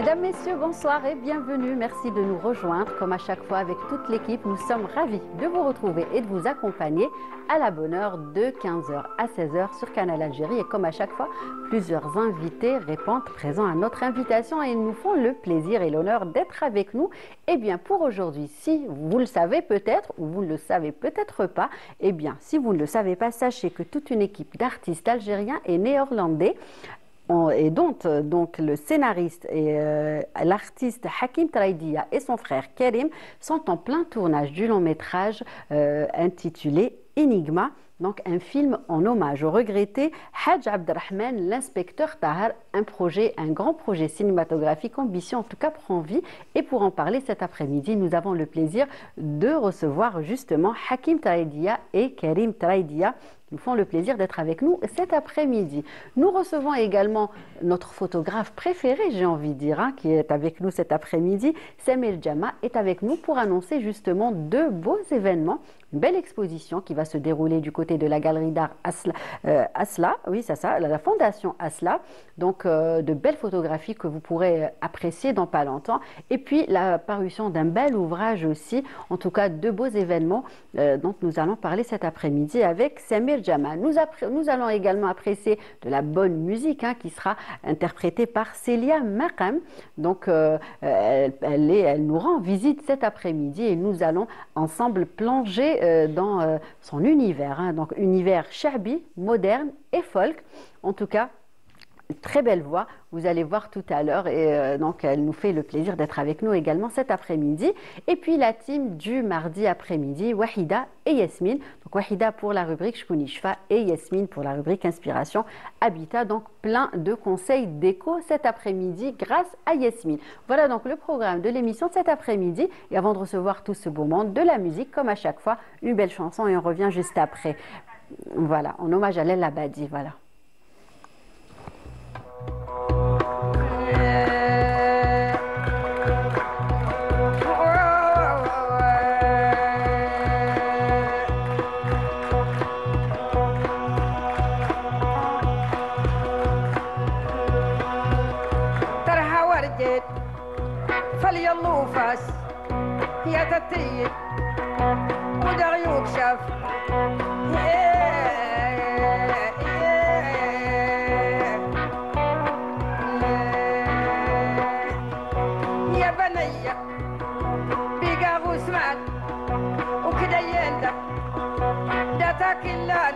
Mesdames, Messieurs, bonsoir et bienvenue. Merci de nous rejoindre. Comme à chaque fois avec toute l'équipe, nous sommes ravis de vous retrouver et de vous accompagner à la bonne heure de 15h à 16h sur Canal Algérie. Et comme à chaque fois, plusieurs invités répondent présents à notre invitation et nous font le plaisir et l'honneur d'être avec nous. Eh bien, pour aujourd'hui, si vous le savez peut-être ou vous ne le savez peut-être pas, eh bien, si vous ne le savez pas, sachez que toute une équipe d'artistes algériens et néerlandais et donc le scénariste et l'artiste Hakim Traïdia et son frère Karim sont en plein tournage du long métrage intitulé Enigma, donc un film en hommage au regretté Hadj Abderrahman, l'inspecteur Tahar, un grand projet cinématographique ambitieux en tout cas prend vie. Et pour en parler cet après-midi, nous avons le plaisir de recevoir justement Hakim Traïdia et Karim Traïdia. Nous font le plaisir d'être avec nous cet après-midi. Nous recevons également notre photographe préféré, j'ai envie de dire, qui est avec nous cet après-midi. Samir Jama est avec nous pour annoncer justement deux beaux événements. Une belle exposition qui va se dérouler du côté de la galerie d'art Asla, oui c'est ça, la fondation Asla. Donc de belles photographies que vous pourrez apprécier dans pas longtemps. Et puis la parution d'un bel ouvrage aussi, en tout cas deux beaux événements dont nous allons parler cet après-midi avec Samir Jama. Nous allons également apprécier de la bonne musique qui sera interprétée par Célia Maqam. Donc elle nous rend visite cet après-midi et nous allons ensemble plonger dans son univers, donc univers shabi, moderne et folk. En tout cas, très belle voix, vous allez voir tout à l'heure et donc elle nous fait le plaisir d'être avec nous également cet après-midi. Et puis la team du mardi après-midi, Wahida et Yasmine. Donc Wahida pour la rubrique Shkouni Shfa et Yasmine pour la rubrique Inspiration Habitat. Donc plein de conseils déco cet après-midi grâce à Yasmine. Voilà donc le programme de l'émission cet après-midi. Et avant de recevoir tout ce beau monde, de la musique comme à chaque fois, une belle chanson et on revient juste après. Voilà, en hommage à Lel Abadi, voilà. فليالله فاس يا تطيب ودغيوك شاف يا بنية بيقا غوسمان وكدا يندى داتاك اللال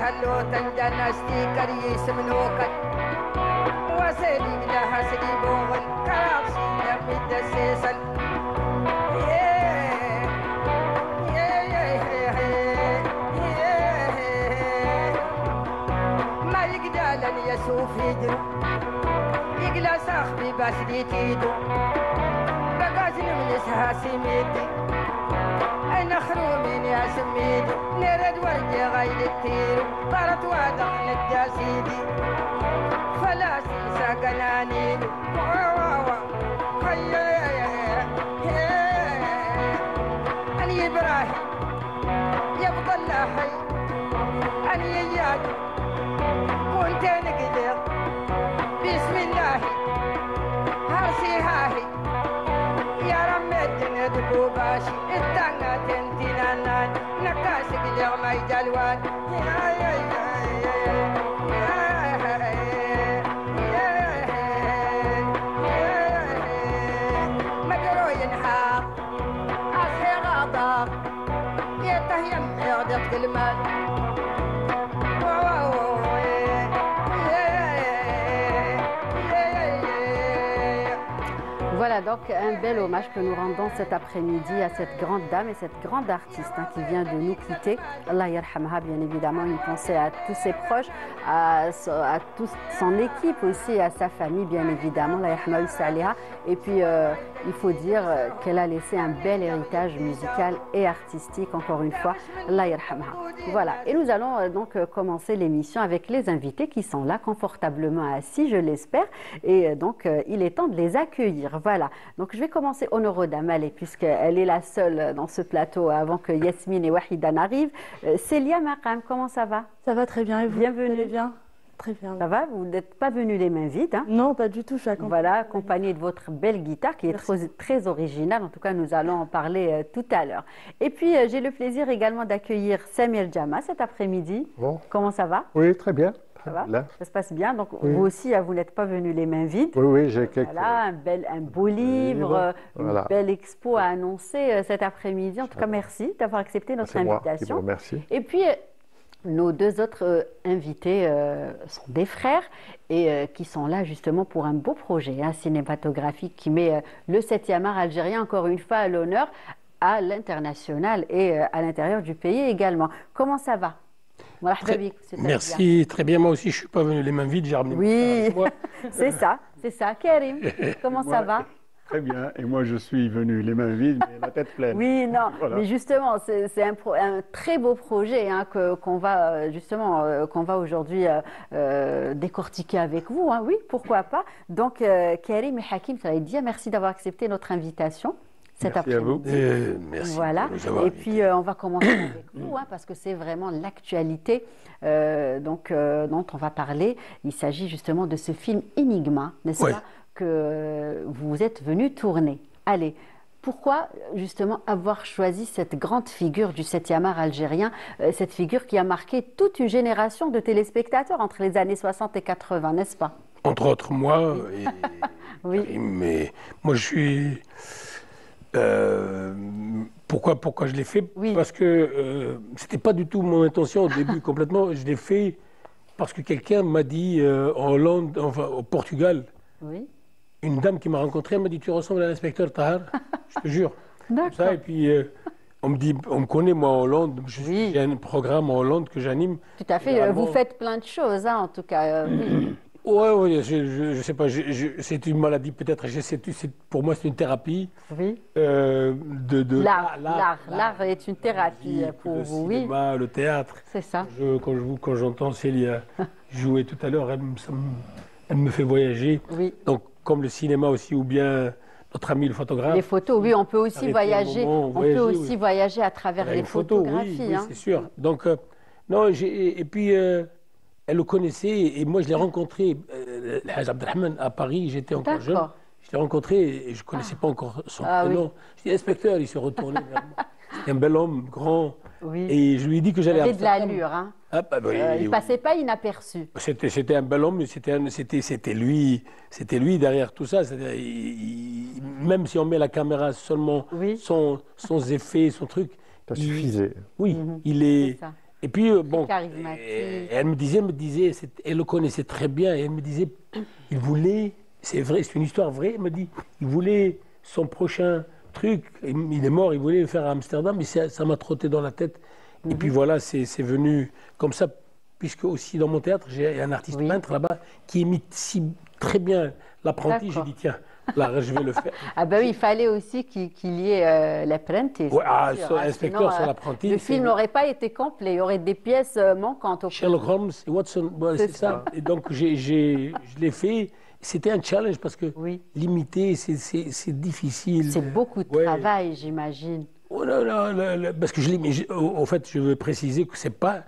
هلو تنجانا ستيكر يسمنوكا وسيلي لها سلي بوغل كراسي يمد السيسل ما يقدالن يسوف يدرو يقلا صاحبي باش ديتيدو بقازن من اسها سيميدي انا خرومين يا سميدي نرد ورجي غير التير طارت وادم الجاسيدي فلاسي ساقنانين أني إبراهيم يبقى الله حي أني إياك كنت نقدر بسم الله هرسي هاهي يا رميت ندقو باشي التانا تنتينا نكاسك اليوم أي جلوان مقروين حاق أخي غاضب يتهيم يغدق المال Voilà donc un bel hommage que nous rendons cet après-midi à cette grande dame et cette grande artiste qui vient de nous quitter. Allah yarhamha, bien évidemment, une pensée à tous ses proches, à toute son équipe aussi, à sa famille, bien évidemment. Allah yarhamha yusalliha. Et puis, il faut dire qu'elle a laissé un bel héritage musical et artistique, encore une fois. Allah yarhamha. Voilà, et nous allons donc commencer l'émission avec les invités qui sont là, confortablement assis, je l'espère. Et donc, il est temps de les accueillir. Voilà, donc je vais commencer Honoro Damale, puisqu'elle est la seule dans ce plateau avant que Yasmine et Wahida n'arrivent. Célia Maqam, comment ça va? Ça va très bien, et vous? Bienvenue. Bien. Très bien. Ça va? Vous n'êtes pas venu les mains vides, hein? Non, pas du tout, je suis accompagnée. Voilà, accompagnée de votre belle guitare qui est très originale. En tout cas, nous allons en parler tout à l'heure. Et puis, j'ai le plaisir également d'accueillir Samir Jama cet après-midi. Bon. Comment ça va? Oui, très bien. Ça va? Là. Ça se passe bien. Donc, Oui. vous aussi, vous n'êtes pas venu les mains vides. Oui, oui, j'ai quelques... Voilà, un beau livre, Voilà. une belle expo à annoncer cet après-midi. En tout cas, merci d'avoir accepté notre C'est moi qui vous invitation. remercie. Et puis, nos deux autres invités sont des frères et qui sont là justement pour un beau projet cinématographique qui met le 7e art algérien, encore une fois, à l'honneur à l'international et à l'intérieur du pays également. Comment ça va? Merci, très bien. Moi aussi, je ne suis pas venu les mains vides, j'ai ramené Oui, moi. c'est ça. Karim, comment ça va? Très bien. Et moi, je suis venu les mains vides, mais la tête pleine. Oui, non, Voilà. mais justement, c'est un très beau projet qu'on va justement qu'on va aujourd'hui décortiquer avec vous. Hein. Oui, pourquoi pas. Donc, Karim et Hakim, ça va dire merci d'avoir accepté notre invitation cet Merci à vous. après-midi. Merci. Voilà. de nous avoir Et invités. puis, on va commencer avec vous, parce que c'est vraiment l'actualité dont on va parler. Il s'agit justement de ce film Enigma, n'est-ce Ouais. pas, que vous êtes venu tourner. Allez, pourquoi justement avoir choisi cette grande figure du 7e art algérien, cette figure qui a marqué toute une génération de téléspectateurs entre les années 60 et 80, n'est-ce pas? Entre autres, moi et Oui. Karim, mais moi, je suis... pourquoi je l'ai fait? Oui. Parce que c'était pas du tout mon intention au début, complètement. Je l'ai fait parce que quelqu'un m'a dit en Hollande, enfin au Portugal, Oui. une dame qui m'a rencontré, elle m'a dit tu ressembles à l'inspecteur Tahar, je te jure. Comme ça, D'accord. et puis on me connaît moi en Hollande, Oui. j'ai un programme en Hollande que j'anime. Tout à fait. Généralement- Vous faites plein de choses, en tout cas. Oui. Ouais, je sais pas, c'est une maladie peut-être, pour moi c'est une thérapie. Oui. L'art L'art est une thérapie pour le vous, oui. cinéma, le théâtre. C'est ça. Quand j'entends Célia jouer tout à l'heure, elle me fait voyager. Oui. Donc, comme le cinéma aussi, ou bien notre ami le photographe. Les photos, oui, on peut aussi Arrêter un voyager. moment, On voyager, peut aussi oui. voyager à travers les Une photo, photographies. oui, hein. c'est sûr. Donc, non, et puis, elle le connaissait, et moi, je l'ai rencontré, le Haj Abdelrahman, à Paris, j'étais encore jeune. D'accord. Je l'ai rencontré, et je ne connaissais pas encore son Ah, oui. prénom. Je dis, inspecteur, il s'est retourné vers moi. C'était un bel homme, grand. Oui. Et je lui ai dit que Il j'allais à avait de Amsterdam. l'allure. Hein. Ah, bah, oui, Il oui. passait pas inaperçu. C'était un bel homme, mais c'était lui derrière tout ça. Même si on met la caméra seulement, Oui. sans effet, son truc. Ça suffisait. Oui, il C'est est. ça. Et puis, bon, charismatique. elle me disait, elle le connaissait très bien, et elle me disait, il voulait, c'est vrai, c'est une histoire vraie, elle me dit, il voulait son prochain truc, il est mort, il voulait le faire à Amsterdam, mais ça m'a trotté dans la tête. Et puis voilà, c'est venu comme ça, puisque aussi dans mon théâtre, j'ai un artiste Oui. peintre là-bas qui imite si très bien l'apprenti. J'ai D'accord. dit, tiens, Là, je vais le faire. Ah ben oui, il fallait aussi qu'il y ait l'apprenti. Ouais, c'est sûr, inspecteur sinon, sur l'apprenti. le film n'aurait pas été complet, il y aurait des pièces manquantes. Au Sherlock Holmes et Watson, ouais, C'est c'est ça. Et donc, je l'ai fait. C'était un challenge parce que Oui. l'imiter, c'est difficile. C'est beaucoup de Ouais. travail, j'imagine. Oh là là, parce que au fait, je veux préciser que c'est pas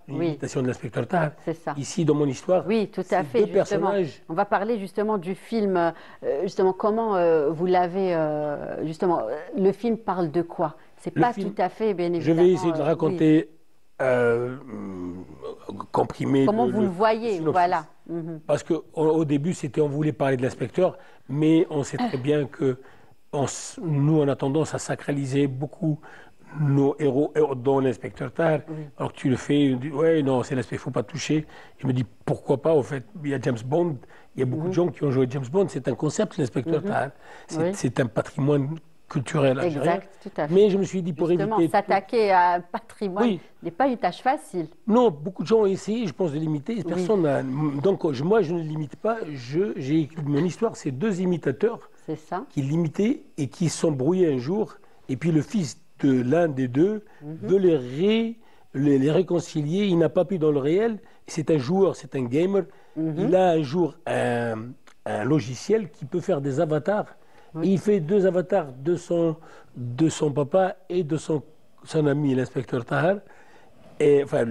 une Oui. imitation de l'inspecteur Tahar. C'est ça. Ici, dans mon histoire, Oui, tout à c'est fait. deux Justement, personnages. on va parler justement du film. Justement, comment vous l'avez. Justement, le film parle de quoi? C'est Le pas film, tout à fait, bien Je évidemment. vais essayer de le oui. raconter comprimé. Comment vous le voyez, synopsis. voilà. Mhm. Parce qu'au début, on voulait parler de l'inspecteur, mais on sait très bien que nous, on a tendance à sacraliser beaucoup nos héros, dont l'inspecteur Tahar. Alors que tu le fais, on dit, ouais, non, c'est l'inspecteur, il ne faut pas toucher. Je me dis, pourquoi pas, au fait, il y a James Bond, il y a beaucoup de gens qui ont joué James Bond, c'est un concept, l'inspecteur Tahar. Oui. C'est un patrimoine culturel algérien. Exact, tout à fait. Mais je me suis dit, pour Justement, éviter... s'attaquer à un patrimoine Oui. n'est pas une tâche facile. Non, beaucoup de gens ont essayé, je pense, de l'imiter. Personne n'a... Donc, moi, je ne l'imite pas. J'ai écrit mon histoire, c'est deux imitateurs C'est ça. qui l'imitaient et qui se sont brouillés un jour. Et puis, le fils de l'un des deux veut les réconcilier. Il n'a pas pu dans le réel. C'est un joueur, c'est un gamer. Il a un jour un logiciel qui peut faire des avatars. Et il fait deux avatars de son papa et de son ami, l'inspecteur Tahar. Et, enfin,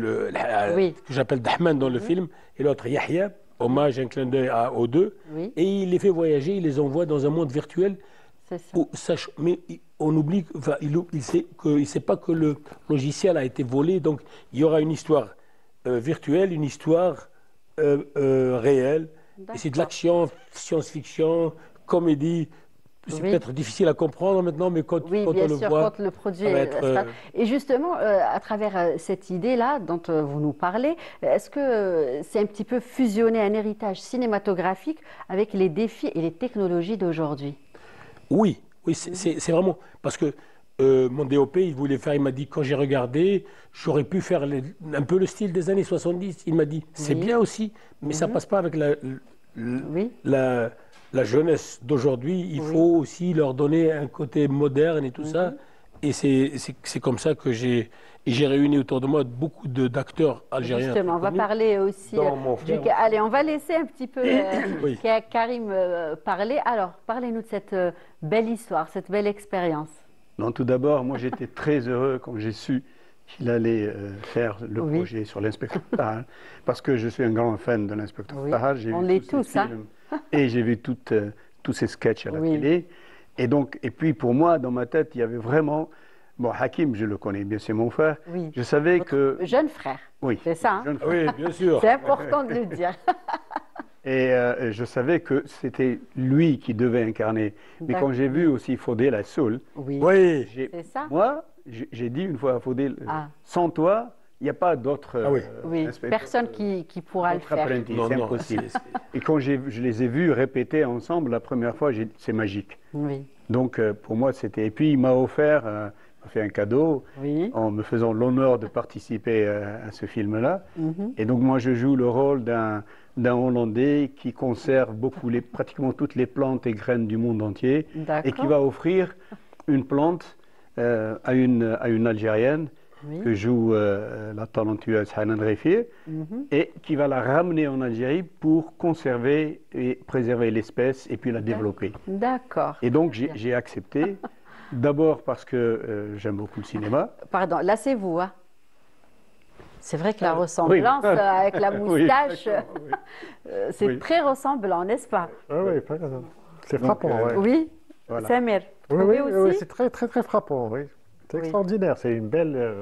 Oui. que j'appelle Dahman dans le film, et l'autre Yahya, hommage, un clin d'œil aux deux. Oui. Et il les fait voyager, il les envoie dans un monde virtuel. C'est ça. Mais on oublie, enfin, il sait pas que le logiciel a été volé, donc il y aura une histoire virtuelle, une histoire réelle. Et c'est de l'action, science-fiction, comédie. C'est Oui. peut-être difficile à comprendre maintenant, mais quand Oui, on bien le sûr, voit, quand le produit ça va est être, Et justement, à travers cette idée-là dont vous nous parlez, est-ce que c'est un petit peu fusionner un héritage cinématographique avec les défis et les technologies d'aujourd'hui? Oui, c'est vraiment... Parce que mon DOP, il m'a dit, quand j'ai regardé, j'aurais pu faire un peu le style des années 70. Il m'a dit, c'est Oui. bien aussi, mais ça passe pas avec Oui. la jeunesse d'aujourd'hui. Il faut aussi leur donner un côté moderne et tout ça. Et c'est comme ça que j'ai réuni autour de moi beaucoup d'acteurs algériens. Justement, on va connus. parler aussi Dans mon du... frère. Allez, on va laisser un petit peu Oui. Karim parler. Alors, parlez-nous de cette belle histoire, cette belle expérience. Non, tout d'abord, moi j'étais très heureux quand j'ai su qu'il allait faire le Oui. projet sur l'inspecteur Tahar, parce que je suis un grand fan de l'inspecteur Oui, Tahar. J'ai on vu l'est tous ses tous, hein. films et j'ai vu tous ses sketchs à la Oui. télé. Et puis pour moi, dans ma tête, il y avait vraiment... Bon, Hakim, je le connais bien, c'est mon frère. Oui. Je savais Votre que... jeune frère, Oui, c'est ça, hein? jeune frère. Oui, bien sûr. C'est important de le dire. Et je savais que c'était lui qui devait incarner. Mais D'accord. quand j'ai vu aussi Faudel à Soul, Oui, Oui. c'est ça. moi, j'ai dit une fois à Faudel, Ah. sans toi, il n'y a pas d'autre Ah oui. Oui, inspecteur, personne qui pourra le d'autre faire. apprenti, Non, c'est non, impossible. c'est- Et quand je les ai vus répéter ensemble la première fois, c'est magique. Oui, Donc pour moi, c'était... Et puis il m'a offert, m'a fait un cadeau oui. en me faisant l'honneur de participer à ce film-là. Mhm. Et donc moi, je joue le rôle d'un Hollandais qui conserve pratiquement toutes les plantes et graines du monde entier et qui D'accord. va offrir une plante à une Algérienne Oui. que joue la talentueuse Hanan Refir Mhm. et qui va la ramener en Algérie pour conserver et préserver l'espèce et puis la développer. D'accord. Et donc j'ai accepté, d'abord parce que j'aime beaucoup le cinéma. Pardon, là c'est vous, hein? C'est vrai que la ressemblance oui. avec la Oui, moustache, exactement, oui. c'est Oui. très ressemblant, n'est-ce pas? Oui, c'est frappant. Donc, ouais. Oui, Voilà. Samir, vous Oui, trouvez oui, aussi oui, c'est très, très, très frappant. Oui. C'est Oui. extraordinaire. C'est une belle.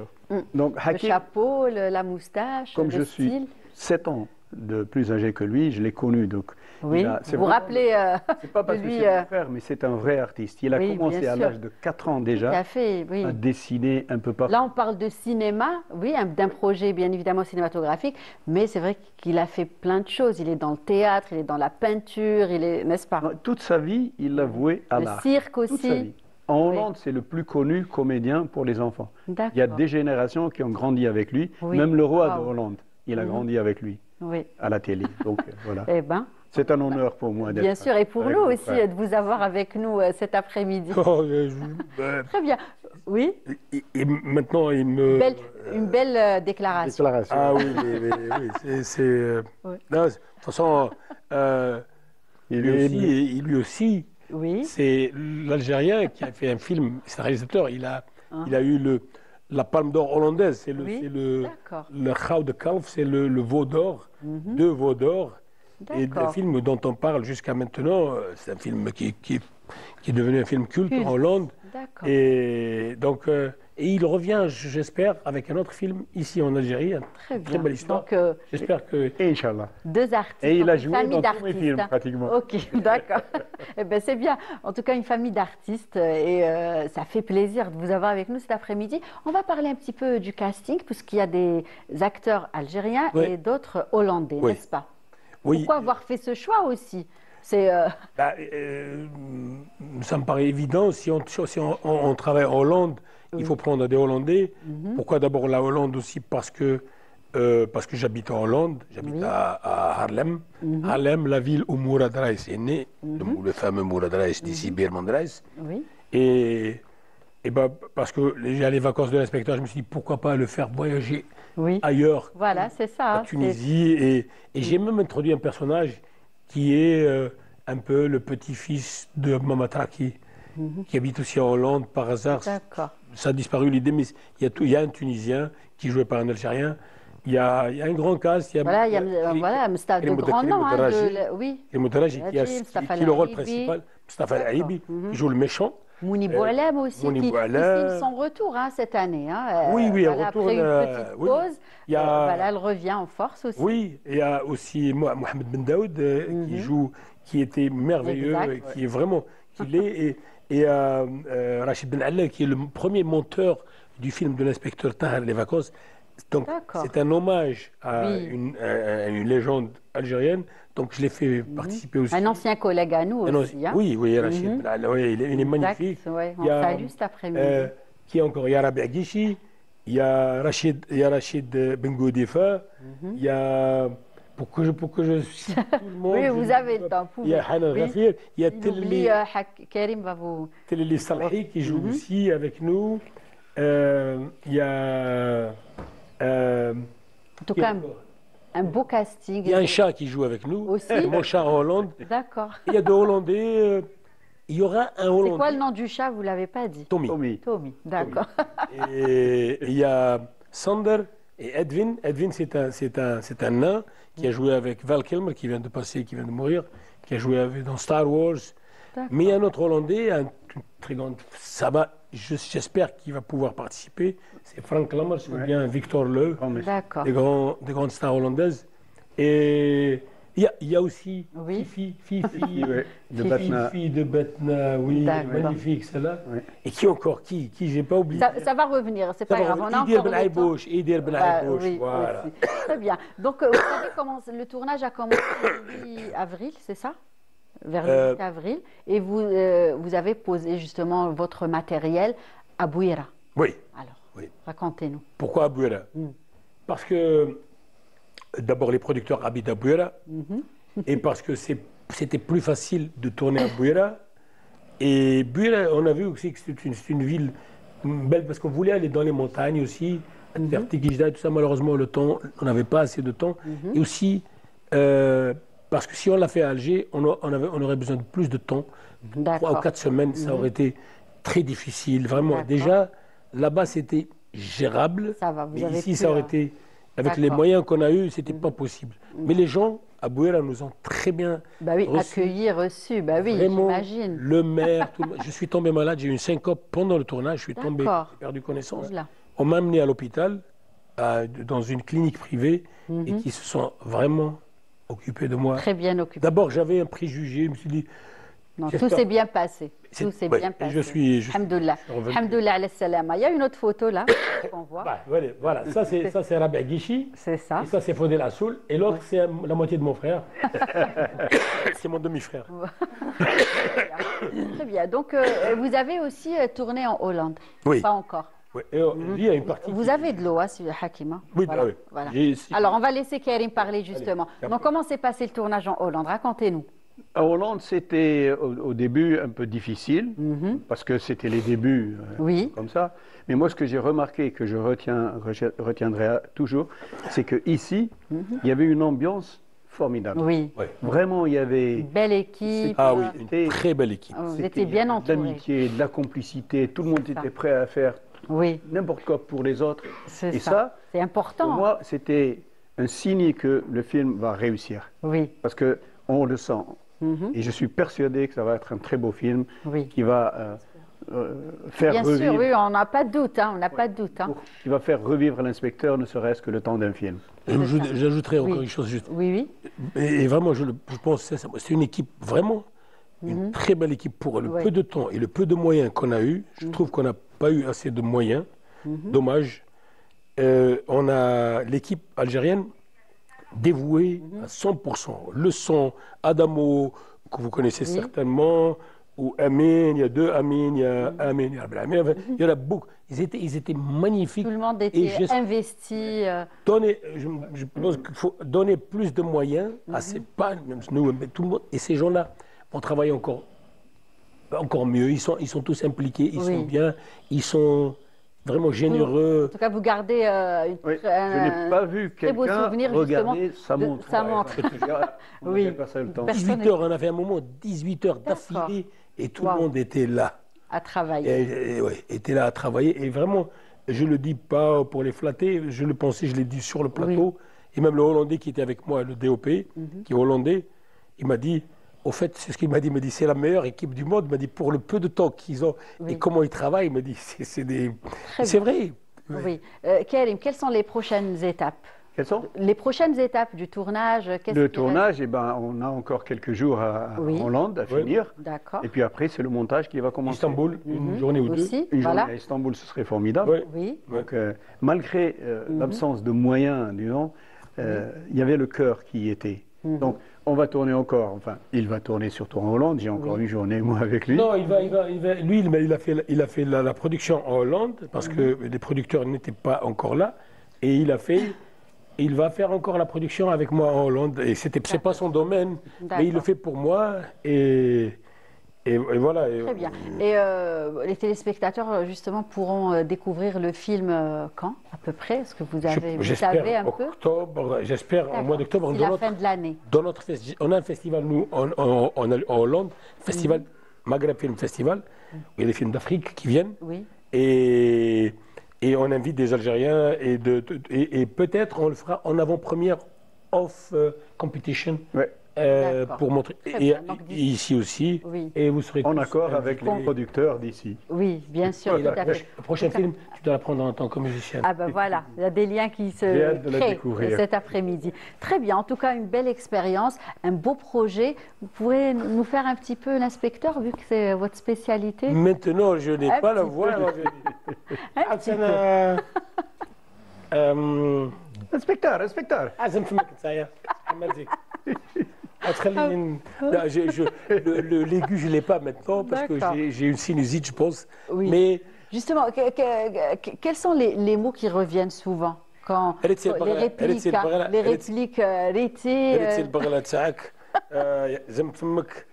Donc le Hakim, chapeau, la moustache, comme le je suis style. 7 ans de plus âgé que lui, je l'ai connu. Donc, Oui, c'est vous vous vraiment- rappelez C'est pas parce de que lui, c'est mon frère, mais c'est un vrai artiste. Il a oui, commencé bien à sûr. l'âge de 4 ans tout déjà à fait, oui. à dessiner un peu partout. Là, on parle de cinéma, oui, d'un projet bien évidemment cinématographique, mais c'est vrai qu'il a fait plein de choses. Il est dans le théâtre, il est dans la peinture, il est, n'est-ce pas? Toute sa vie, il l'a voué à Le l'art. cirque Toute sa aussi. vie. En Hollande, c'est le plus connu comédien pour les enfants. D'accord. Il y a des générations qui ont grandi avec lui. Oui. Même le roi de Wow. Hollande, il a Mhm. grandi avec lui Oui. à la télé. Donc voilà. Eh bien, C'est un honneur pour moi d'être. Bien sûr, et pour avec nous mon aussi frère. de vous avoir avec nous cet après-midi. Oh, Très bien. Oui, et maintenant, il me. une belle déclaration. Déclaration. Ah oui, Ouais. non, de toute façon, lui aussi, Oui, c'est l'Algérien qui a fait un film, c'est un réalisateur, il a eu la Palme d'Or hollandaise, Oui, c'est le d'accord. Gouden Kalf, c'est le veau d'or, deux veaux d'or. Et le D'accord. film dont on parle jusqu'à maintenant, c'est un film qui est devenu un film culte Culte. en Hollande. D'accord. Et donc, et il revient, j'espère, avec un autre film ici en Algérie, une Très bien. très belle histoire. Donc, J'espère que. Inch'Allah. deux artistes. Et il donc a une joué famille dans tous mes d'artistes, films, hein. pratiquement. Ok, d'accord. Eh ben, c'est bien. En tout cas, une famille d'artistes et ça fait plaisir de vous avoir avec nous cet après-midi. On va parler un petit peu du casting, puisqu'il y a des acteurs algériens Oui. et d'autres hollandais, Oui. n'est-ce pas? Oui. Pourquoi avoir fait ce choix aussi? C'est Bah, ça me paraît évident, si on travaille en Hollande, il faut prendre des Hollandais. Pourquoi d'abord la Hollande aussi? Parce que j'habite en Hollande, j'habite Oui. à Haarlem. Haarlem, la ville où Mourad Reis est né, le fameux Mourad Reis d'ici Beerman Reis. oui, Et ben, parce que les vacances de l'inspecteur, je me suis dit pourquoi pas le faire voyager oui. ailleurs Voilà, c'est ça. à hein, Tunisie. Et j'ai même introduit un personnage qui est un peu le petit-fils de Mamatraki, qui habite aussi en Hollande par hasard. D'accord. Ça a disparu l'idée, mais il y a un Tunisien qui jouait par un Algérien. Il y a un grand cast. Voilà, il y a voilà, Moustapha, de grands noms. Hein, oui. Et Moutaraji qui Moustapha est le rôle Al-Aibi. principal. Mustafa D'accord. Al-Aibi, qui joue le méchant. Mouni Boualem aussi, Mouni qui Boualem. signe son retour hein, cette année. Hein. Oui, oui, elle Voilà, retourne, après une petite oui. pause, Il y a- voilà, elle revient en force aussi. Oui, et il y a aussi Mohamed Ben Daoud qui était merveilleux, Exact, et qui est vraiment, et Rachid Ben Allah qui est le premier monteur du film de l'inspecteur Tahar Les Vacances. Donc D'accord. c'est un hommage à Oui. une légende algérienne. Donc je l'ai fait participer aussi. Un ancien collègue à nous Un aussi. ancien- Hein. Oui, oui, Rachid Ben Allah, oui, il est magnifique. Exact, ouais, on Il y a, salue cet après-midi. qui est encore, il y a Rabi Aguichi, il y a Rachid Ben Goudifa, il y a, pour que je cite tout le monde. Oui, vous avez le temps. Il y a Hanan Oui. Ghafir, il y a Il oublie, Karim va vous... Teleli Salhi qui joue aussi avec nous. Il y a. En tout qui cas, encore un beau casting. il y a un chat qui joue avec nous. Aussi. Mon chat en Hollande. D'accord. Il y a deux Hollandais. Il y aura un C'est Hollandais. quoi le nom du chat? Vous ne l'avez pas dit. Tommy. Tommy. Tommy, d'accord. Et il y a Sander et Edwin. Edwin, c'est un nain qui a joué avec Val Kilmer, qui vient de passer, qui vient de mourir, qui a joué dans Star Wars. D'accord. Mais il y a un autre Hollandais, une très grande. J'espère qu'il va pouvoir participer. C'est Frank Lammers ou bien Victor Leu, Grand monsieur. D'accord. des grandes stars hollandaises. Et il y a aussi Oui. Fifi Ouais, de Fifi. Batna. Fifi de Betna, oui, D'accord. magnifique celle-là. Ouais. Et qui encore Qui j'ai pas oublié. Ça va revenir, c'est Ça pas va grave. On a Idir encore Ben le temps. Aïbouch, Idir Ben Bah, Aïbouch, oui, voilà. aussi. Très bien. Donc, vous savez comment le tournage a commencé le 8 avril, c'est ça? Vers le 8 avril. Et vous avez posé justement votre matériel à Bouira. Oui. Alors, Oui. racontez-nous. Pourquoi à Bouira Parce que d'abord les producteurs habitent à Bouira et parce que c'était plus facile de tourner à Bouira. Et Bouira, on a vu aussi que c'est une ville belle parce qu'on voulait aller dans les montagnes aussi, faire Tikijda et tout ça. Malheureusement, le temps, on n'avait pas assez de temps. Et aussi parce que si on l'a fait à Alger, on aurait besoin de plus de temps. 3 ou D'accord. 4 semaines, ça aurait été très difficile. Vraiment, D'accord. déjà, là-bas, c'était gérable. Ça va, vous mais avez ici, pu, ça aurait été, avec les d'accord. moyens qu'on a eus, c'était pas possible. Mais les gens à Bouira nous ont très bien Bah oui, reçus. accueilli, reçu. Bah oui, Vraiment, j'imagine. le maire, tout le monde. Je suis tombé malade, j'ai eu une syncope pendant le tournage, je suis tombé, D'accord. j'ai perdu connaissance. Oula. On m'a amené à l'hôpital, dans une clinique privée, et qui se sont vraiment occupés de moi. Très bien occupé. D'abord, j'avais un préjugé, je me suis dit, Non, tout j'espère- s'est bien passé. C'est- Tout s'est ouais, bien et passé. je suis Alhamdoulilah. revenu. Alhamdoulilah ala salama. Il y a une autre photo là qu'on voit. bah, voilà, ça c'est Rabi Aguichi, C'est ça. et ça c'est Fodel Assoul, et l'autre c'est la moitié de mon frère. C'est mon demi-frère. Très bien. Donc, vous avez aussi tourné en Hollande. Oui. Pas encore. Ouais, et, il y a une partie. Vous avez de l'eau, hein, Hakim, hein. Oui, Voilà, oui. voilà. J'ai- Alors, on va laisser Karim parler justement. Allez, Donc, comment s'est passé le tournage en Hollande? Racontez-nous. En Hollande, c'était au début un peu difficile, parce que c'était les débuts Oui. comme ça. Mais moi, ce que j'ai remarqué, que je retiendrai toujours, c'est qu'ici, il y avait une ambiance formidable. Oui. Ouais. Vraiment, il y avait Une belle équipe. Ah oui, une C'était- très belle équipe. Vous c'était étiez bien de entourés. l'amitié, de la complicité. Tout le monde C'est ça. était prêt à faire Oui, n'importe quoi pour les autres. c'est Et ça. ça, C'est important. pour moi, c'était un signe que le film va réussir. Oui. Parce qu'on le sent. Et je suis persuadé que ça va être un très beau film Oui. qui va faire Bien revivre, sûr, oui, on n'a pas de doute, hein, on n'a pas de doute. Hein. qui va faire revivre l'inspecteur, ne serait-ce que le temps d'un film. J'ajouterais encore Oui. une chose juste. Oui, oui. Et vraiment, je pense que c'est une équipe vraiment, une très belle équipe pour le Ouais. peu de temps et le peu de moyens qu'on a eu. Je trouve qu'on n'a pas eu assez de moyens. Dommage. On a l'équipe algérienne dévouée à 100%. Le son, Adamo, que vous connaissez certainement, ou Amin, il y a deux Amin, il y a Amin, il y a Abdelhamid, enfin, il y en a beaucoup. Ils étaient magnifiques. Tout le monde Et était j'espère- investi. je pense qu'il faut donner plus de moyens à ces pas, même nous, mais tout le monde. Et ces gens-là vont travailler encore mieux. Ils sont tous impliqués, ils Oui. sont bien, ils sont vraiment généreux. En tout cas, vous gardez Oui, je n'ai pas vu très beau quelqu'un souvenir, regarder justement, sa de montre. sa montre. On Oui. n'a pas passé le temps. Personne 18 heures, on a fait un moment 18 heures D'accord. d'affilée et tout Wow. le monde était là. à travailler. Ouais, était là à travailler. Et vraiment, je ne le dis pas pour les flatter, je le pensais, je l'ai dit sur le plateau. Et même le Hollandais qui était avec moi, le DOP, qui est hollandais, il m'a dit, au fait, c'est ce qu'il m'a dit, il m'a dit, c'est la meilleure équipe du monde. Il m'a dit, pour le peu de temps qu'ils ont et comment ils travaillent, il m'a dit, c'est vrai. Oui. Karim, quelles sont les prochaines étapes? Quelles sont Les prochaines étapes du tournage, qu'est-ce Le qui tournage, eh ben, on a encore quelques jours Oui. en Hollande à Oui. finir. reste? D'accord. Et puis après, c'est le montage qui va commencer. Istanbul, une journée ou deux. Aussi, Une voilà. journée à Istanbul, ce serait formidable. Ouais. Oui. Donc, malgré l'absence de moyens, disons, il y avait le cœur qui y était. Donc, on va tourner encore. Enfin, il va tourner surtout en Hollande. J'ai encore une journée, moi, avec lui. Non, lui, il a fait la production en Hollande parce que les producteurs n'étaient pas encore là. Et il va faire encore la production avec moi en Hollande. Et c'est pas son domaine, mais il le D'accord. fait pour moi. Et voilà. Très bien. Et les téléspectateurs, justement, pourront découvrir le film quand, à peu près? Est-ce que vous savez un J'espère peu? octobre, j'espère au mois d'octobre. C'est la fin de l'année. Dans notre on a un festival, nous, en Hollande, festival, Maghreb Film Festival, où il y a des films d'Afrique qui viennent. Oui. Et on invite des Algériens et peut-être on le fera en avant-première off competition Ouais. D'accord. pour montrer. Très Et bien. Donc, ici aussi. Oui. Et vous serez En tous accord avec invités. les producteurs d'ici. Oui, bien sûr, Et tout la à fait. le prochain film, tu dois la prendre en tant que musicienne. Ah ben voilà, il y a des liens qui se J'ai hâte de la créent découvrir. cet après-midi. Très bien, en tout cas une belle expérience, un beau projet. Vous pourrez nous faire un petit peu l'inspecteur, vu que c'est votre spécialité. Maintenant, je n'ai Un pas la petit voix. peu. alors je- Inspecteur, inspecteur. عازم فمك نتايا محمد زيك تخليني لا l'aigu je l'ai pas maintenant parce que D'accord. j'ai une sinusite je pense Oui. mais Justement, quels sont les mots qui reviennent souvent quand Elle était les répliques, les répliques, ريتي, ريتي البغله تاعك زم فمك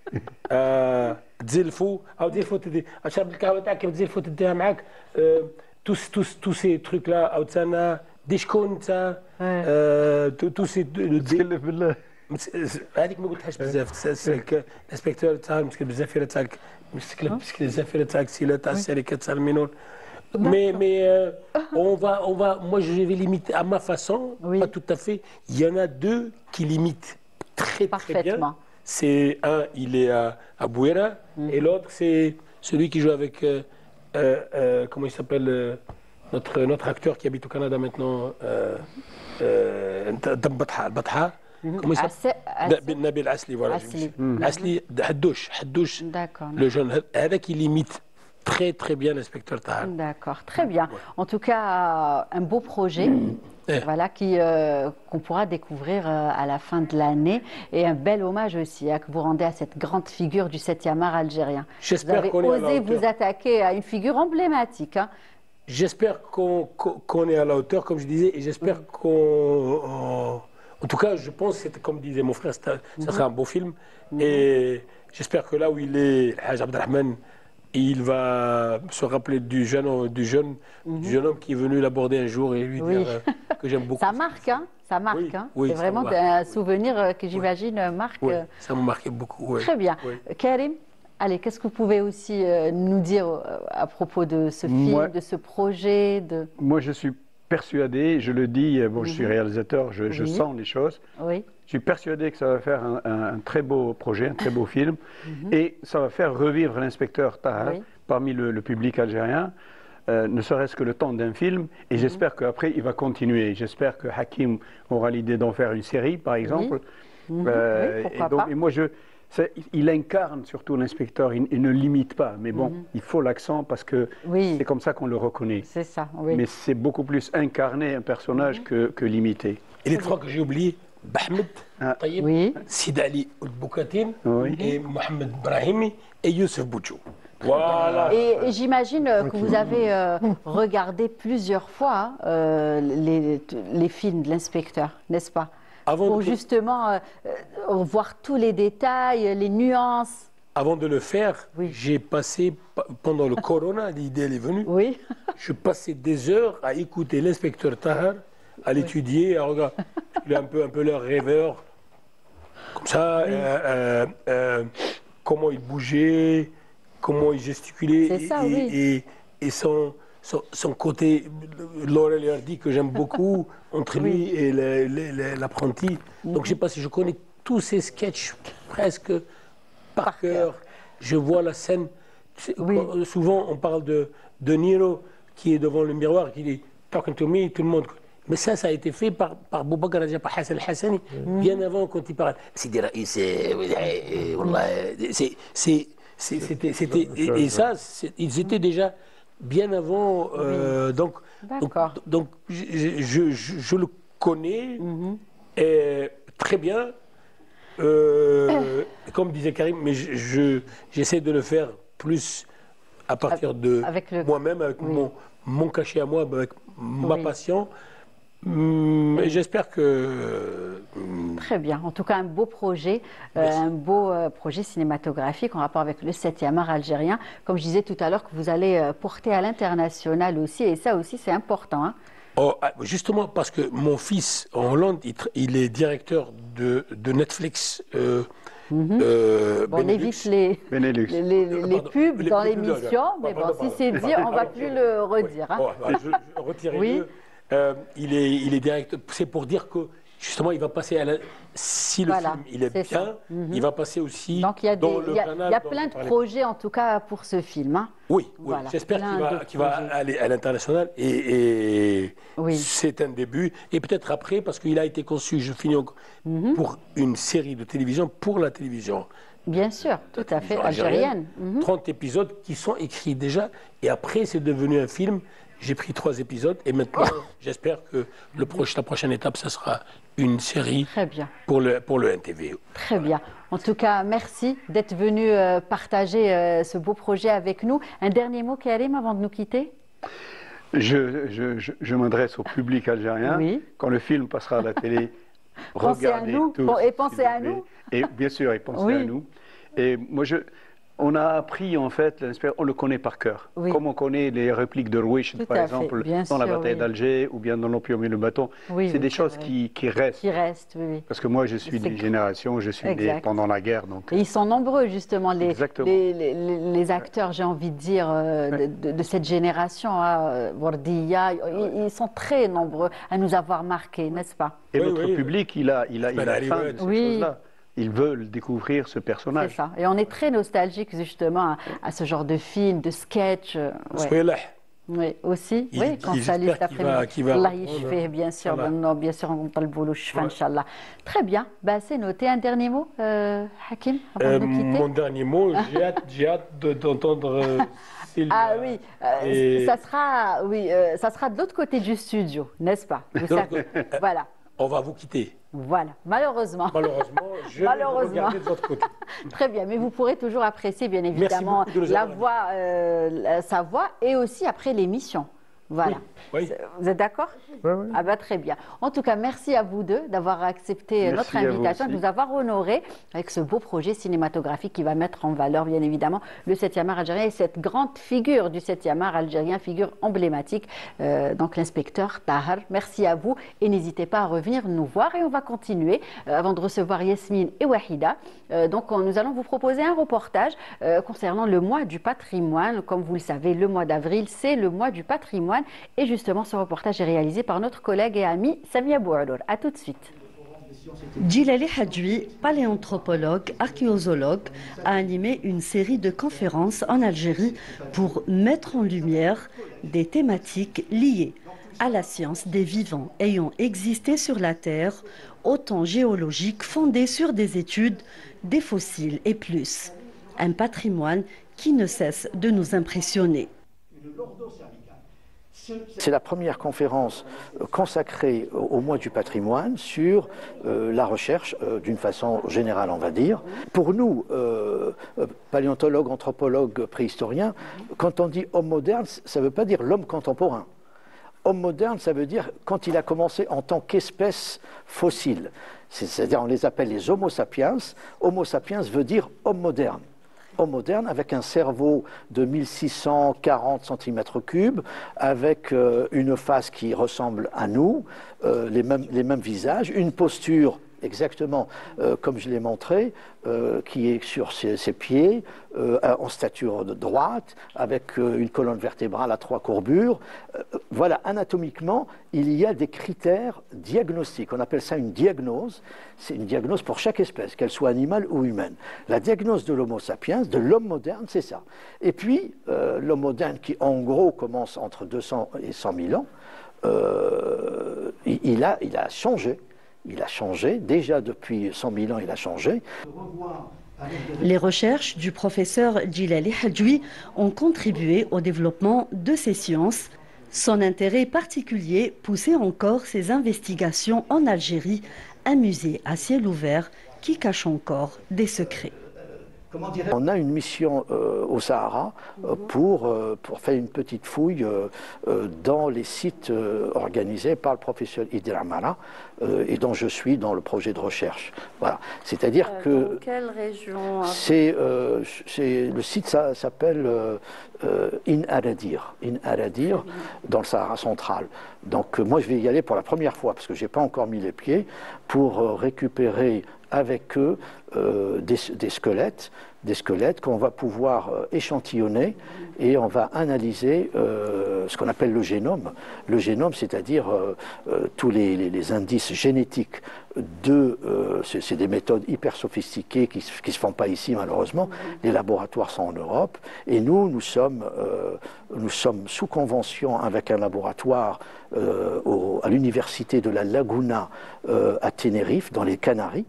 تزلفو او تزلفو تدي اشرب القهوه تاعك كيف تزلفو تديها معاك tous ces trucs là او تانا دي شكون انت tous ces تكلف بالله. هذيك ما قلتهاش بزاف الانسبكتور تاع مسكين بالزافره تاعك مسكين الزافره تاعك سيلا تاع الشركه تاع المينون mais on va moi je vais limiter à ma façon Oui. pas tout à fait il y en a deux qui limitent très bien Parfaitement. c'est un il est à Bouera et l'autre c'est celui qui joue avec comment il s'appelle notre acteur qui habite au Canada maintenant Batha comment il s'appelle Nabil Asli voilà Asli. Asli Haddouche D'accord. le jeune هذا qui limite très bien l'inspecteur Tahar. D'accord, très bien. En tout cas, un beau projet. Voilà, qu'on pourra découvrir à la fin de l'année. Et un bel hommage aussi que vous rendez à cette grande figure du 7e art algérien. Vous J'espère avez qu'on est à la osé hauteur. vous attaquer à une figure emblématique. Hein. j'espère qu'on est à la hauteur, comme je disais, et j'espère qu'on... En tout cas, je pense, c'était comme disait mon frère, ça sera un beau film. Et j'espère que là où il est, Haj Abdelrahman, il va se rappeler du jeune homme qui est venu l'aborder un jour et lui dire que j'aime beaucoup. Ça marque, hein? Ça marque. Oui, Hein? oui, c'est ça vraiment marque. un souvenir que j'imagine marque. Oui, ça m'a marqué beaucoup. Très bien. Oui. Karim, allez, qu'est-ce que vous pouvez aussi nous dire à propos de ce film, de ce projet Moi, je suis persuadé, je le dis, bon, je suis réalisateur, je Oui. sens les choses. Oui, Je suis persuadé que ça va faire un très beau projet, un très beau film, et ça va faire revivre l'inspecteur Tahar Oui. parmi le public algérien, ne serait-ce que le temps d'un film, et j'espère qu'après il va continuer. J'espère que Hakim aura l'idée d'en faire une série, par exemple. oui, pourquoi pas. Et moi, il incarne surtout l'inspecteur, il ne limite pas, mais bon, il faut l'accent parce que Oui. c'est comme ça qu'on le reconnaît. C'est ça, oui. Mais c'est beaucoup plus incarner un personnage que limiter. Et les trois que j'ai oubliés, Bahmed, Taïb, Oui. Sid Ali Boukatin, Oui. et Mohamed Brahimi et Youssef Bouchou. Voilà. Et j'imagine que vous avez regardé plusieurs fois les films de l'inspecteur, n'est-ce pas? Pour justement voir tous les détails, les nuances. Avant de le faire, j'ai passé, pendant le corona, l'idée elle est venue, Oui. je passais des heures à écouter l'inspecteur Tahar, à l'étudier, à regarder. Il est un peu leur rêveur. Comme ça, comment il bougeait, comment il gesticulait. C'est ça, oui. Et son côté, Laurel et Hardy, que j'aime beaucoup, entre lui et l'apprenti. Donc je connais tous ces sketchs presque par cœur. Je vois la scène. Souvent, on parle de Niro qui est devant le miroir, qui dit « talking to me », tout le monde. Mais ça a été fait par Boubacar Raja, par Hassan Hassani, bien avant quand il parle. Sidi Raïs, et ça, ils étaient déjà bien avant. Donc, je le connais très bien. Comme disait Karim, mais j'essaie de le faire plus à partir de moi-même, avec mon cachet à moi, avec ma passion. Et j'espère que... Très bien. En tout cas, un beau projet, projet cinématographique en rapport avec le 7e art algérien. Comme je disais tout à l'heure, que vous allez porter à l'international aussi. Et ça aussi, c'est important. Hein. Justement, parce que mon fils, en Hollande, il est directeur de Netflix. On évite les pubs dans l'émission, mais bon, si c'est dit, on ne va plus le redire. Hein. Je retirerai il est directeur. C'est pour dire que justement, il va passer si le film il est bien, il va passer aussi donc, il y a plein de projets en tout cas pour ce film. Hein. Oui, j'espère qu'il va aller à l'international et c'est un début. Et peut-être après, parce qu'il a été conçu, je finis pour une série de télévision, pour la télévision. Bien sûr, tout à fait, algérienne. 30 épisodes qui sont écrits déjà et après c'est devenu un film. J'ai pris 3 épisodes et maintenant, j'espère que la prochaine étape, ça sera une série pour le NTV. Très bien. En tout cas, merci d'être venu partager ce beau projet avec nous. Un dernier mot, Karim, avant de nous quitter? Je m'adresse au public algérien. Quand le film passera à la télé, regardez tous. Et pensez à nous. Et bien sûr, et pensez à nous. Et moi, on a appris, en fait, on le connaît par cœur. Comme on connaît les répliques de Rouish, par exemple, dans la bataille d'Alger ou bien dans l'Opium et le bâton. C'est des choses qui restent. Qui restent, Parce que moi, je suis d'une génération, je suis né pendant la guerre. Donc... Et ils sont nombreux, justement, les acteurs, j'ai envie de dire, de cette génération, Wardiya. Ils sont très nombreux à nous avoir marqués, n'est-ce pas? Et notre public, il a faim de ces choses-là. Ils veulent découvrir ce personnage. C'est ça. Et on est très nostalgique justement à ce genre de film, de sketch. Oui, aussi. Quand ça lit cet après-midi. Allah yishfih, bien sûr. Bien sûr, on parle boulot, Inch'Allah. Très bien. C'est noté. Un dernier mot, Hakim, avant de nous quitter. Mon dernier mot, j'ai hâte d'entendre Sylvia. Ah oui, ça sera de l'autre côté du studio, n'est-ce pas? Voilà. On va vous quitter. Voilà, malheureusement. Je vais regarder de votre côté. Très bien, mais vous pourrez toujours apprécier, bien évidemment, sa voix et aussi après l'émission. Voilà. Oui. Vous êtes d'accord? Oui, oui. Ah bah très bien. En tout cas, merci à vous deux d'avoir accepté notre invitation, de nous avoir honorés avec ce beau projet cinématographique qui va mettre en valeur, bien évidemment, le 7e art algérien et cette grande figure du 7e art algérien, figure emblématique, donc l'inspecteur Tahar. Merci à vous et n'hésitez pas à revenir nous voir et on va continuer avant de recevoir Yasmine et Wahida. Donc nous allons vous proposer un reportage concernant le mois du patrimoine. Comme vous le savez, le mois d'avril, c'est le mois du patrimoine et justement ce reportage est réalisé par notre collègue et ami Samia Boualour. A tout de suite. Djilali Hadjoui, paléanthropologue, archéologue, a animé une série de conférences en Algérie pour mettre en lumière des thématiques liées à la science des vivants ayant existé sur la Terre, au temps géologique fondé sur des études, des fossiles et plus. Un patrimoine qui ne cesse de nous impressionner. C'est la première conférence consacrée au mois du patrimoine sur la recherche d'une façon générale, on va dire. Pour nous, paléontologues, anthropologues, préhistoriens, quand on dit homme moderne, ça ne veut pas dire l'homme contemporain. Homme moderne, ça veut dire quand il a commencé en tant qu'espèce fossile. C'est-à-dire on les appelle les Homo sapiens. Homo sapiens veut dire homme moderne. Homme moderne avec un cerveau de 1640 cm3, avec une face qui ressemble à nous, les mêmes visages, une posture exactement comme je l'ai montré, qui est sur ses pieds, en stature de droite, avec une colonne vertébrale à 3 courbures. Voilà, anatomiquement, il y a des critères diagnostiques. On appelle ça une diagnose. C'est une diagnose pour chaque espèce, qu'elle soit animale ou humaine. La diagnose de l'Homo sapiens, de l'homme moderne, c'est ça. Et puis, l'homme moderne qui, en gros, commence entre 200 et 100 000 ans, il a changé. Il a changé, déjà depuis 100 000 ans, il a changé. Les recherches du professeur Djilali Hadjoui ont contribué au développement de ces sciences. Son intérêt particulier poussait encore ses investigations en Algérie, un musée à ciel ouvert qui cache encore des secrets. On a une mission au Sahara pour faire une petite fouille dans les sites organisés par le professeur Idir Amara et dont je suis dans le projet de recherche. Voilà. C'est-à-dire que... Dans quelle région? Le site s'appelle In Aradir, dans le Sahara central. Donc moi je vais y aller pour la première fois parce que je n'ai pas encore mis les pieds pour récupérer avec eux des squelettes qu'on va pouvoir échantillonner et on va analyser ce qu'on appelle le génome. Le génome, c'est-à-dire tous les indices génétiques c'est des méthodes hyper sophistiquées qui ne se font pas ici malheureusement. Les laboratoires sont en Europe et nous sommes sous convention avec un laboratoire à l'université de la Laguna à Tenerife, dans les Canaries,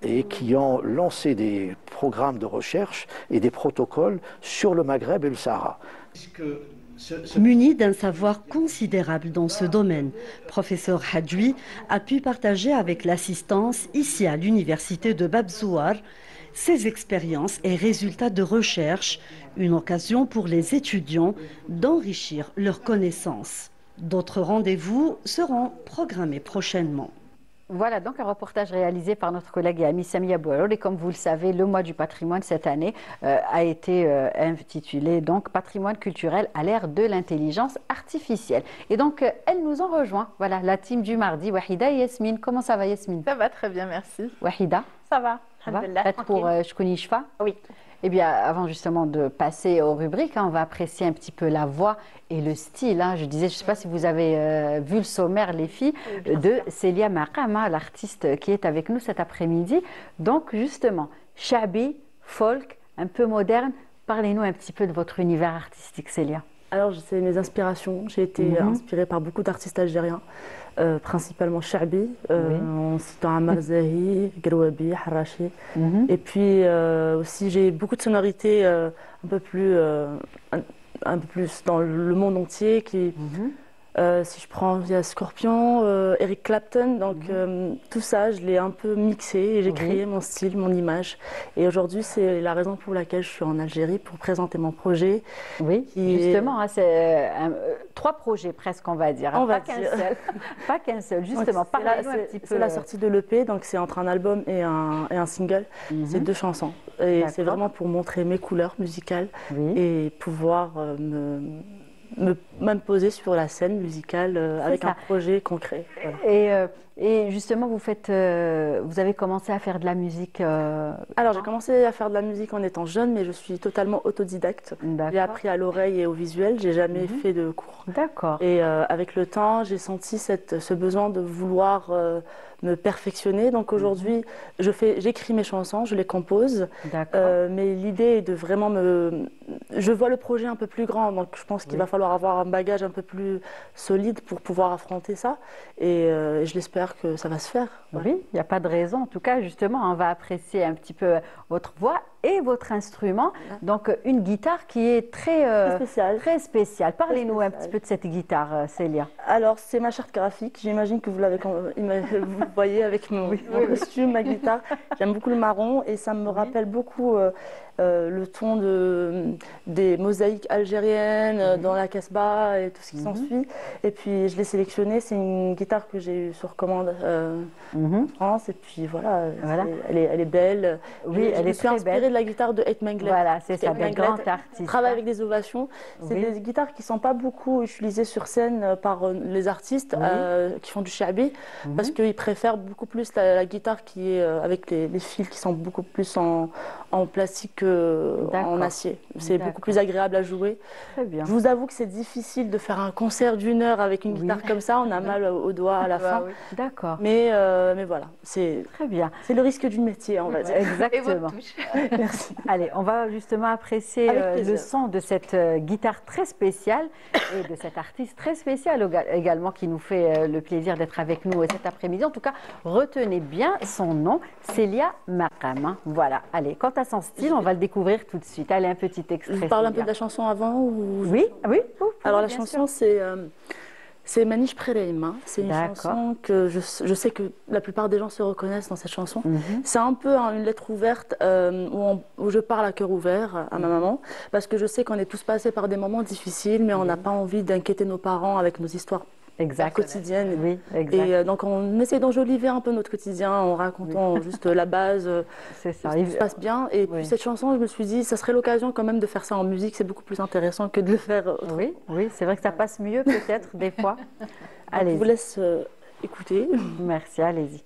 et qui ont lancé des programmes de recherche et des protocoles sur le Maghreb et le Sahara. Muni d'un savoir considérable dans ce domaine, professeur Hadjoui a pu partager avec l'assistance ici à l'université de Bab Zouar ses expériences et résultats de recherche, une occasion pour les étudiants d'enrichir leurs connaissances. D'autres rendez-vous seront programmés prochainement. Voilà donc un reportage réalisé par notre collègue et amie Samia Boualour. Et comme vous le savez, le mois du patrimoine cette année a été intitulé donc Patrimoine culturel à l'ère de l'intelligence artificielle. Et donc elle nous en rejoint. Voilà la team du mardi, Wahida et Yasmine. Comment ça va Yasmine? Ça va très bien, merci. Wahida? Ça va, alhamdoulilah. Prête pour Shkouni Shfa? Oui. Eh bien, avant justement de passer aux rubriques, on va apprécier un petit peu la voix et le style. Je disais, je ne sais pas si vous avez vu le sommaire, les filles, de Célia Maqama, l'artiste qui est avec nous cet après-midi. Donc, justement, Shabi, folk, un peu moderne. Parlez-nous un petit peu de votre univers artistique, Célia. Alors, c'est mes inspirations. J'ai été inspirée par beaucoup d'artistes algériens, principalement Shabi, en citant Amar Zahi, Garouabi, Harachi. Et puis aussi, j'ai beaucoup de sonorités un peu plus dans le monde entier qui Si je prends via Scorpion, Eric Clapton, donc tout ça, je l'ai un peu mixé et j'ai créé mon style, mon image. Et aujourd'hui, c'est la raison pour laquelle je suis en Algérie, pour présenter mon projet. Oui, justement, hein, c'est 3 projets presque, on va dire. On va pas qu'un seul. Pas qu'un seul, justement. Parlez-nous un petit peu. C'est la sortie de l'EP, donc c'est entre un album et un single. C'est 2 chansons. Et c'est vraiment pour montrer mes couleurs musicales et pouvoir me poser sur la scène musicale avec un projet concret. Voilà. Et justement, vous avez commencé à faire de la musique Alors, j'ai commencé à faire de la musique en étant jeune, mais je suis totalement autodidacte. J'ai appris à l'oreille et au visuel, j'ai jamais fait de cours. D'accord. Et avec le temps, j'ai senti ce besoin de vouloir me perfectionner. Donc aujourd'hui, j'écris mes chansons, je les compose. Mais l'idée est de vraiment je vois le projet un peu plus grand, donc je pense qu'il va falloir avoir un bagage un peu plus solide pour pouvoir affronter ça. Et je l'espère que ça va se faire. Voilà. Oui, il n'y a pas de raison. En tout cas, justement, on va apprécier un petit peu votre voix et votre instrument. Donc, une guitare qui est très spéciale. Parlez-nous un petit peu de cette guitare, Célia. Alors, c'est ma charte graphique. J'imagine que vous voyez avec mon costume, ma guitare. J'aime beaucoup le marron et ça me rappelle beaucoup le ton des mosaïques algériennes dans la Casbah et tout ce qui s'ensuit. Et puis, je l'ai sélectionnée. C'est une guitare que j'ai eue sur commande en France. Et puis, voilà. Elle est belle. Oui, elle est très belle. De la guitare de Ait Menglet. Voilà, c'est ça, des grands artistes. Travaille avec des ovations. C'est des guitares qui ne sont pas beaucoup utilisées sur scène par les artistes qui font du shabi, parce qu'ils préfèrent beaucoup plus la guitare qui est avec les fils qui sont beaucoup plus en plastique qu'en acier. C'est beaucoup plus agréable à jouer. Très bien. Je vous avoue que c'est difficile de faire un concert d'1 heure avec une guitare comme ça. On a mal aux doigts à la fin. D'accord. Mais voilà, c'est très bien. C'est le risque du métier, on va dire. Exactement. Et votre touche. Merci. Allez, on va justement apprécier le son de cette guitare très spéciale et de cet artiste très spécial également qui nous fait le plaisir d'être avec nous cet après-midi. En tout cas, retenez bien son nom, Célia Maqam. Voilà. Allez, quant à son style, on va le découvrir tout de suite. Allez, un petit extrait. Je vous parle un peu de la chanson avant ou... Oui. Alors la chanson, c'est Manish Prereima. C'est une chanson que je sais que la plupart des gens se reconnaissent dans cette chanson. C'est un peu une lettre ouverte où je parle à cœur ouvert à ma maman, parce que je sais qu'on est tous passés par des moments difficiles, mais on n'a pas envie d'inquiéter nos parents avec nos histoires quotidiennes. Oui, exact. Et donc on essaie d'enjoliver un peu notre quotidien en racontant juste la base. C'est ça. Ça se passe bien. Et puis cette chanson, je me suis dit, ça serait l'occasion quand même de faire ça en musique. C'est beaucoup plus intéressant que de le faire autrement. Oui, c'est vrai que ça passe mieux peut-être des fois. Allez. Je vous laisse écouter. Merci, allez-y.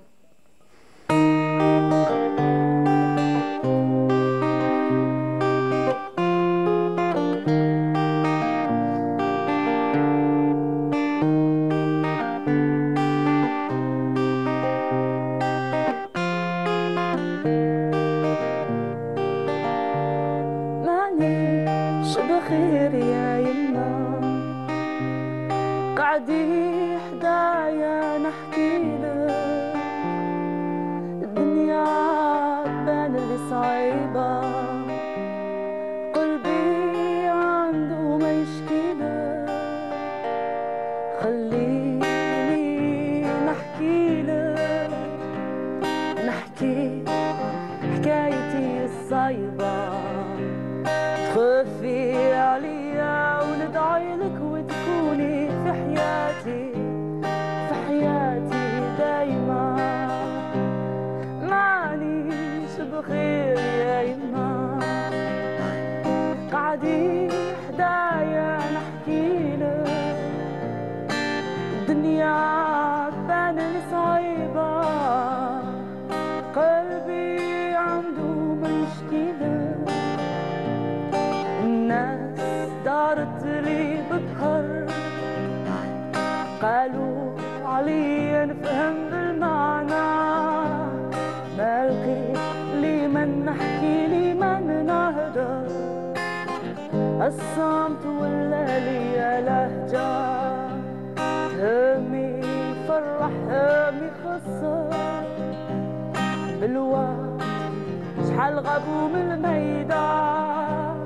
الصمت ولا لي لهجة همي فرح همي خسر بالوقت شحال غابوا من الميدان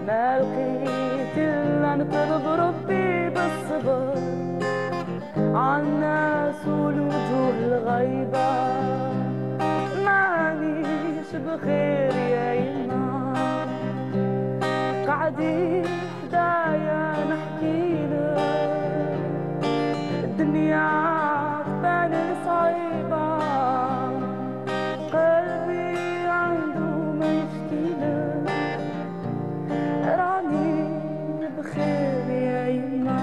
ما لقيت إلا نطلب ربي بالصبر بخير يا يما قاعدين حدايا نحكي لك الدنيا تبان صعيبة قلبي عنده ما يشكي لك راني بخير يا يما.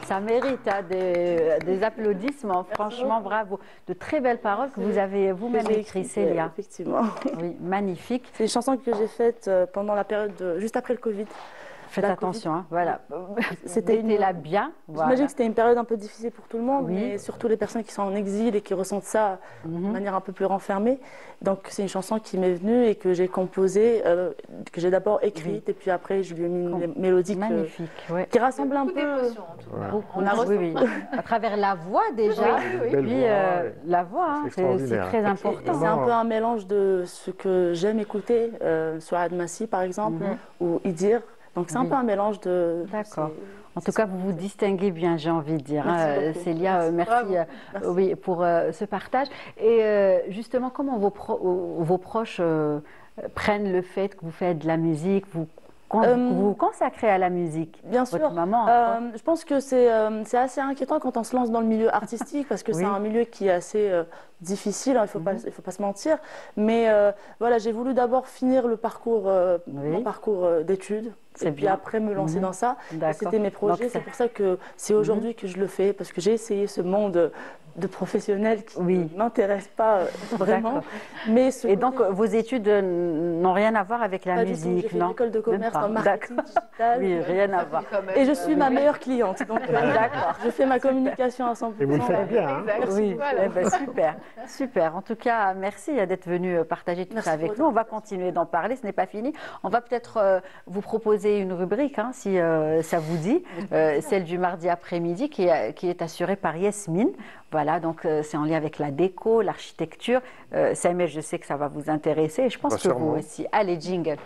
Ça mérite hein, des applaudissements, franchement bravo. De très belles paroles que vous avez vous-même écrites, Célia. Effectivement. Oui, magnifique. C'est une chanson que j'ai faite pendant la période, juste après le Covid. Faites attention, hein, voilà. C'était là bien. Voilà. J'imagine que c'était une période un peu difficile pour tout le monde, oui. mais surtout les personnes qui sont en exil et qui ressentent ça de manière un peu plus renfermée. Donc c'est une chanson qui m'est venue et que j'ai composée, que j'ai d'abord écrite et puis après je lui ai mis une mélodie qui rassemble un peu. On a reçu à travers la voix déjà, et puis la voix, hein, c'est très important. C'est un peu un mélange de ce que j'aime écouter, Souad Massi par exemple, ou Idir. Donc c'est un peu un mélange de... D'accord. En tout cas, vous vous distinguez bien, j'ai envie de dire. Merci Célia, merci, oui, pour ce partage. Et justement, comment vos proches prennent le fait que vous faites de la musique, vous vous consacrez à la musique? Bien sûr. Votre maman, je pense que c'est assez inquiétant quand on se lance dans le milieu artistique parce que c'est un milieu qui est assez difficile, hein, il faut pas se mentir. Mais voilà, j'ai voulu d'abord finir le parcours, mon parcours d'études. Et puis après me lancer dans ça. C'était mes projets, c'est pour ça que c'est aujourd'hui que je le fais, parce que j'ai essayé ce monde de professionnels qui ne m'intéresse pas vraiment. Mais et donc vos études n'ont rien à voir avec la musique, j'ai fait une école de commerce en marketing digital. Oui, rien à voir. Et je suis ma meilleure cliente, donc je fais ma communication à 100%. Et vous le faites bien, hein? Oui, super, super. En tout cas, merci d'être venu partager tout ça avec nous. On va continuer d'en parler, ce n'est pas fini. On va peut-être vous proposer une rubrique, hein, si ça vous dit, celle du mardi après-midi qui est assurée par Yasmine. Voilà, donc c'est en lien avec la déco, l'architecture. Samuel, je sais que ça va vous intéresser et je pense que vous aussi. Allez, jingle.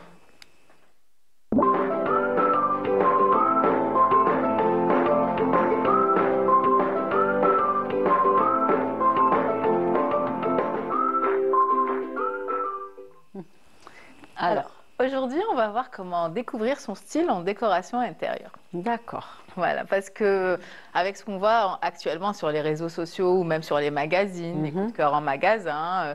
Alors, aujourd'hui, on va voir comment découvrir son style en décoration intérieure. D'accord. Voilà, parce que avec ce qu'on voit actuellement sur les réseaux sociaux ou même sur les magazines, les coups de cœur en magasin,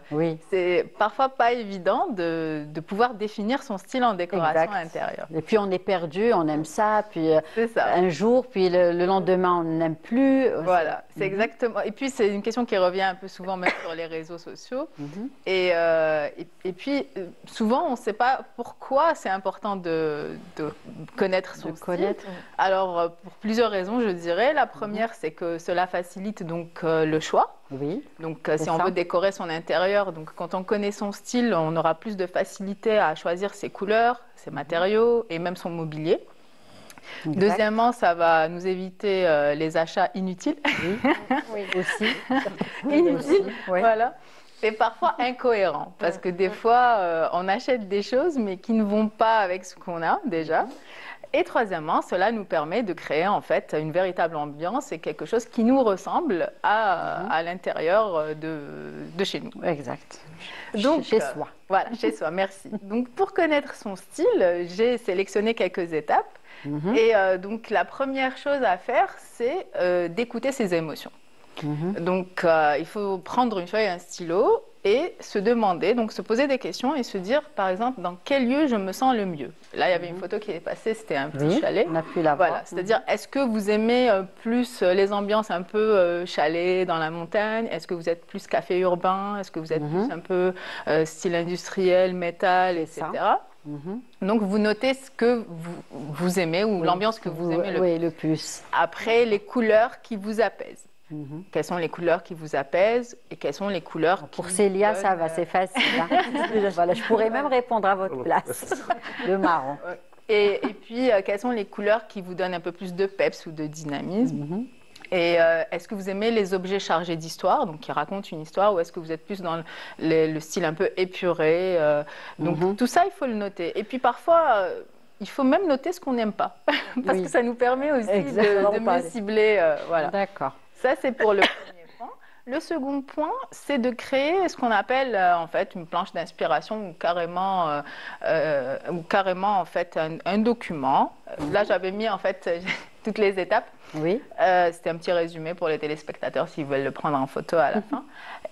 c'est parfois pas évident de pouvoir définir son style en décoration intérieure. Et puis on est perdu, on aime ça, puis un jour, puis le lendemain on n'aime plus. Voilà, c'est exactement. Et puis c'est une question qui revient un peu souvent même sur les réseaux sociaux. Et puis souvent on ne sait pas pourquoi c'est important de connaître son style. Alors pour plusieurs raisons, je dirais. La première, c'est que cela facilite donc le choix. Oui. Donc si on veut décorer son intérieur, donc quand on connaît son style, on aura plus de facilité à choisir ses couleurs, ses matériaux et même son mobilier. Exact. Deuxièmement, ça va nous éviter les achats inutiles. Oui, aussi. Inutiles, voilà. Et parfois incohérents, parce que des fois, on achète des choses, mais qui ne vont pas avec ce qu'on a déjà. Et troisièmement, cela nous permet de créer en fait une véritable ambiance et quelque chose qui nous ressemble à l'intérieur de chez nous. Exact. Donc, chez soi. Voilà, chez soi, merci. Donc pour connaître son style, j'ai sélectionné quelques étapes. Et donc la première chose à faire, c'est d'écouter ses émotions. Donc il faut prendre une feuille et un stylo et se demander, donc se poser des questions et se dire, par exemple, dans quel lieu je me sens le mieux. Là, il y avait une photo qui est passée, c'était un petit chalet. On a pu la voir. Voilà, c'est-à-dire, est-ce que vous aimez plus les ambiances un peu chalet dans la montagne? Est-ce que vous êtes plus café urbain? Est-ce que vous êtes plus un peu style industriel, métal, etc. Donc, vous notez ce que vous aimez ou l'ambiance que vous aimez le plus. Après, les couleurs qui vous apaisent. Quelles sont les couleurs qui vous apaisent et quelles sont les couleurs Pour Célia, ça va, c'est facile. Hein. Voilà, je pourrais même répondre à votre place. Le marron. Et puis, quelles sont les couleurs qui vous donnent un peu plus de peps ou de dynamisme? Et est-ce que vous aimez les objets chargés d'histoire, donc qui racontent une histoire, ou est-ce que vous êtes plus dans le style un peu épuré? Donc tout ça, il faut le noter. Et puis parfois, il faut même noter ce qu'on n'aime pas, parce que ça nous permet aussi de mieux cibler. Voilà. D'accord. Ça, c'est pour le premier point. Le second point, c'est de créer ce qu'on appelle en fait une planche d'inspiration ou carrément en fait un document. Là, j'avais mis en fait toutes les étapes. Oui. C'était un petit résumé pour les téléspectateurs s'ils veulent le prendre en photo à la fin.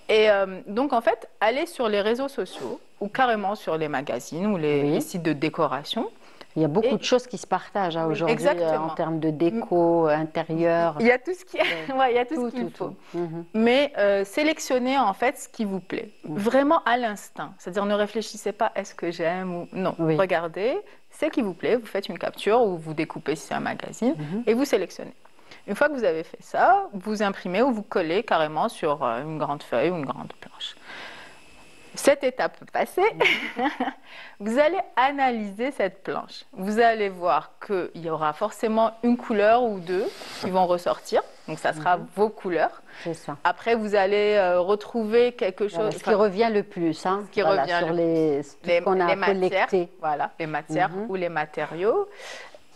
Et donc, en fait, allez sur les réseaux sociaux ou carrément sur les magazines ou les sites de décoration. Il y a beaucoup de choses qui se partagent aujourd'hui en termes de déco, intérieur. Il y a tout ce qu'il faut. Mais sélectionnez en fait ce qui vous plaît, vraiment à l'instinct. C'est-à-dire ne réfléchissez pas est-ce que j'aime ou non. Regardez ce qui vous plaît, vous faites une capture ou vous découpez si c'est un magazine et vous sélectionnez. Une fois que vous avez fait ça, vous imprimez ou vous collez carrément sur une grande feuille ou une grande planche. Cette étape passée, vous allez analyser cette planche. Vous allez voir qu'il y aura forcément une couleur ou deux qui vont ressortir. Donc, ça sera vos couleurs. C'est ça. Après, vous allez retrouver quelque chose... Ce qui revient le plus, hein, ce qui revient sur les matières, les matières ou les matériaux.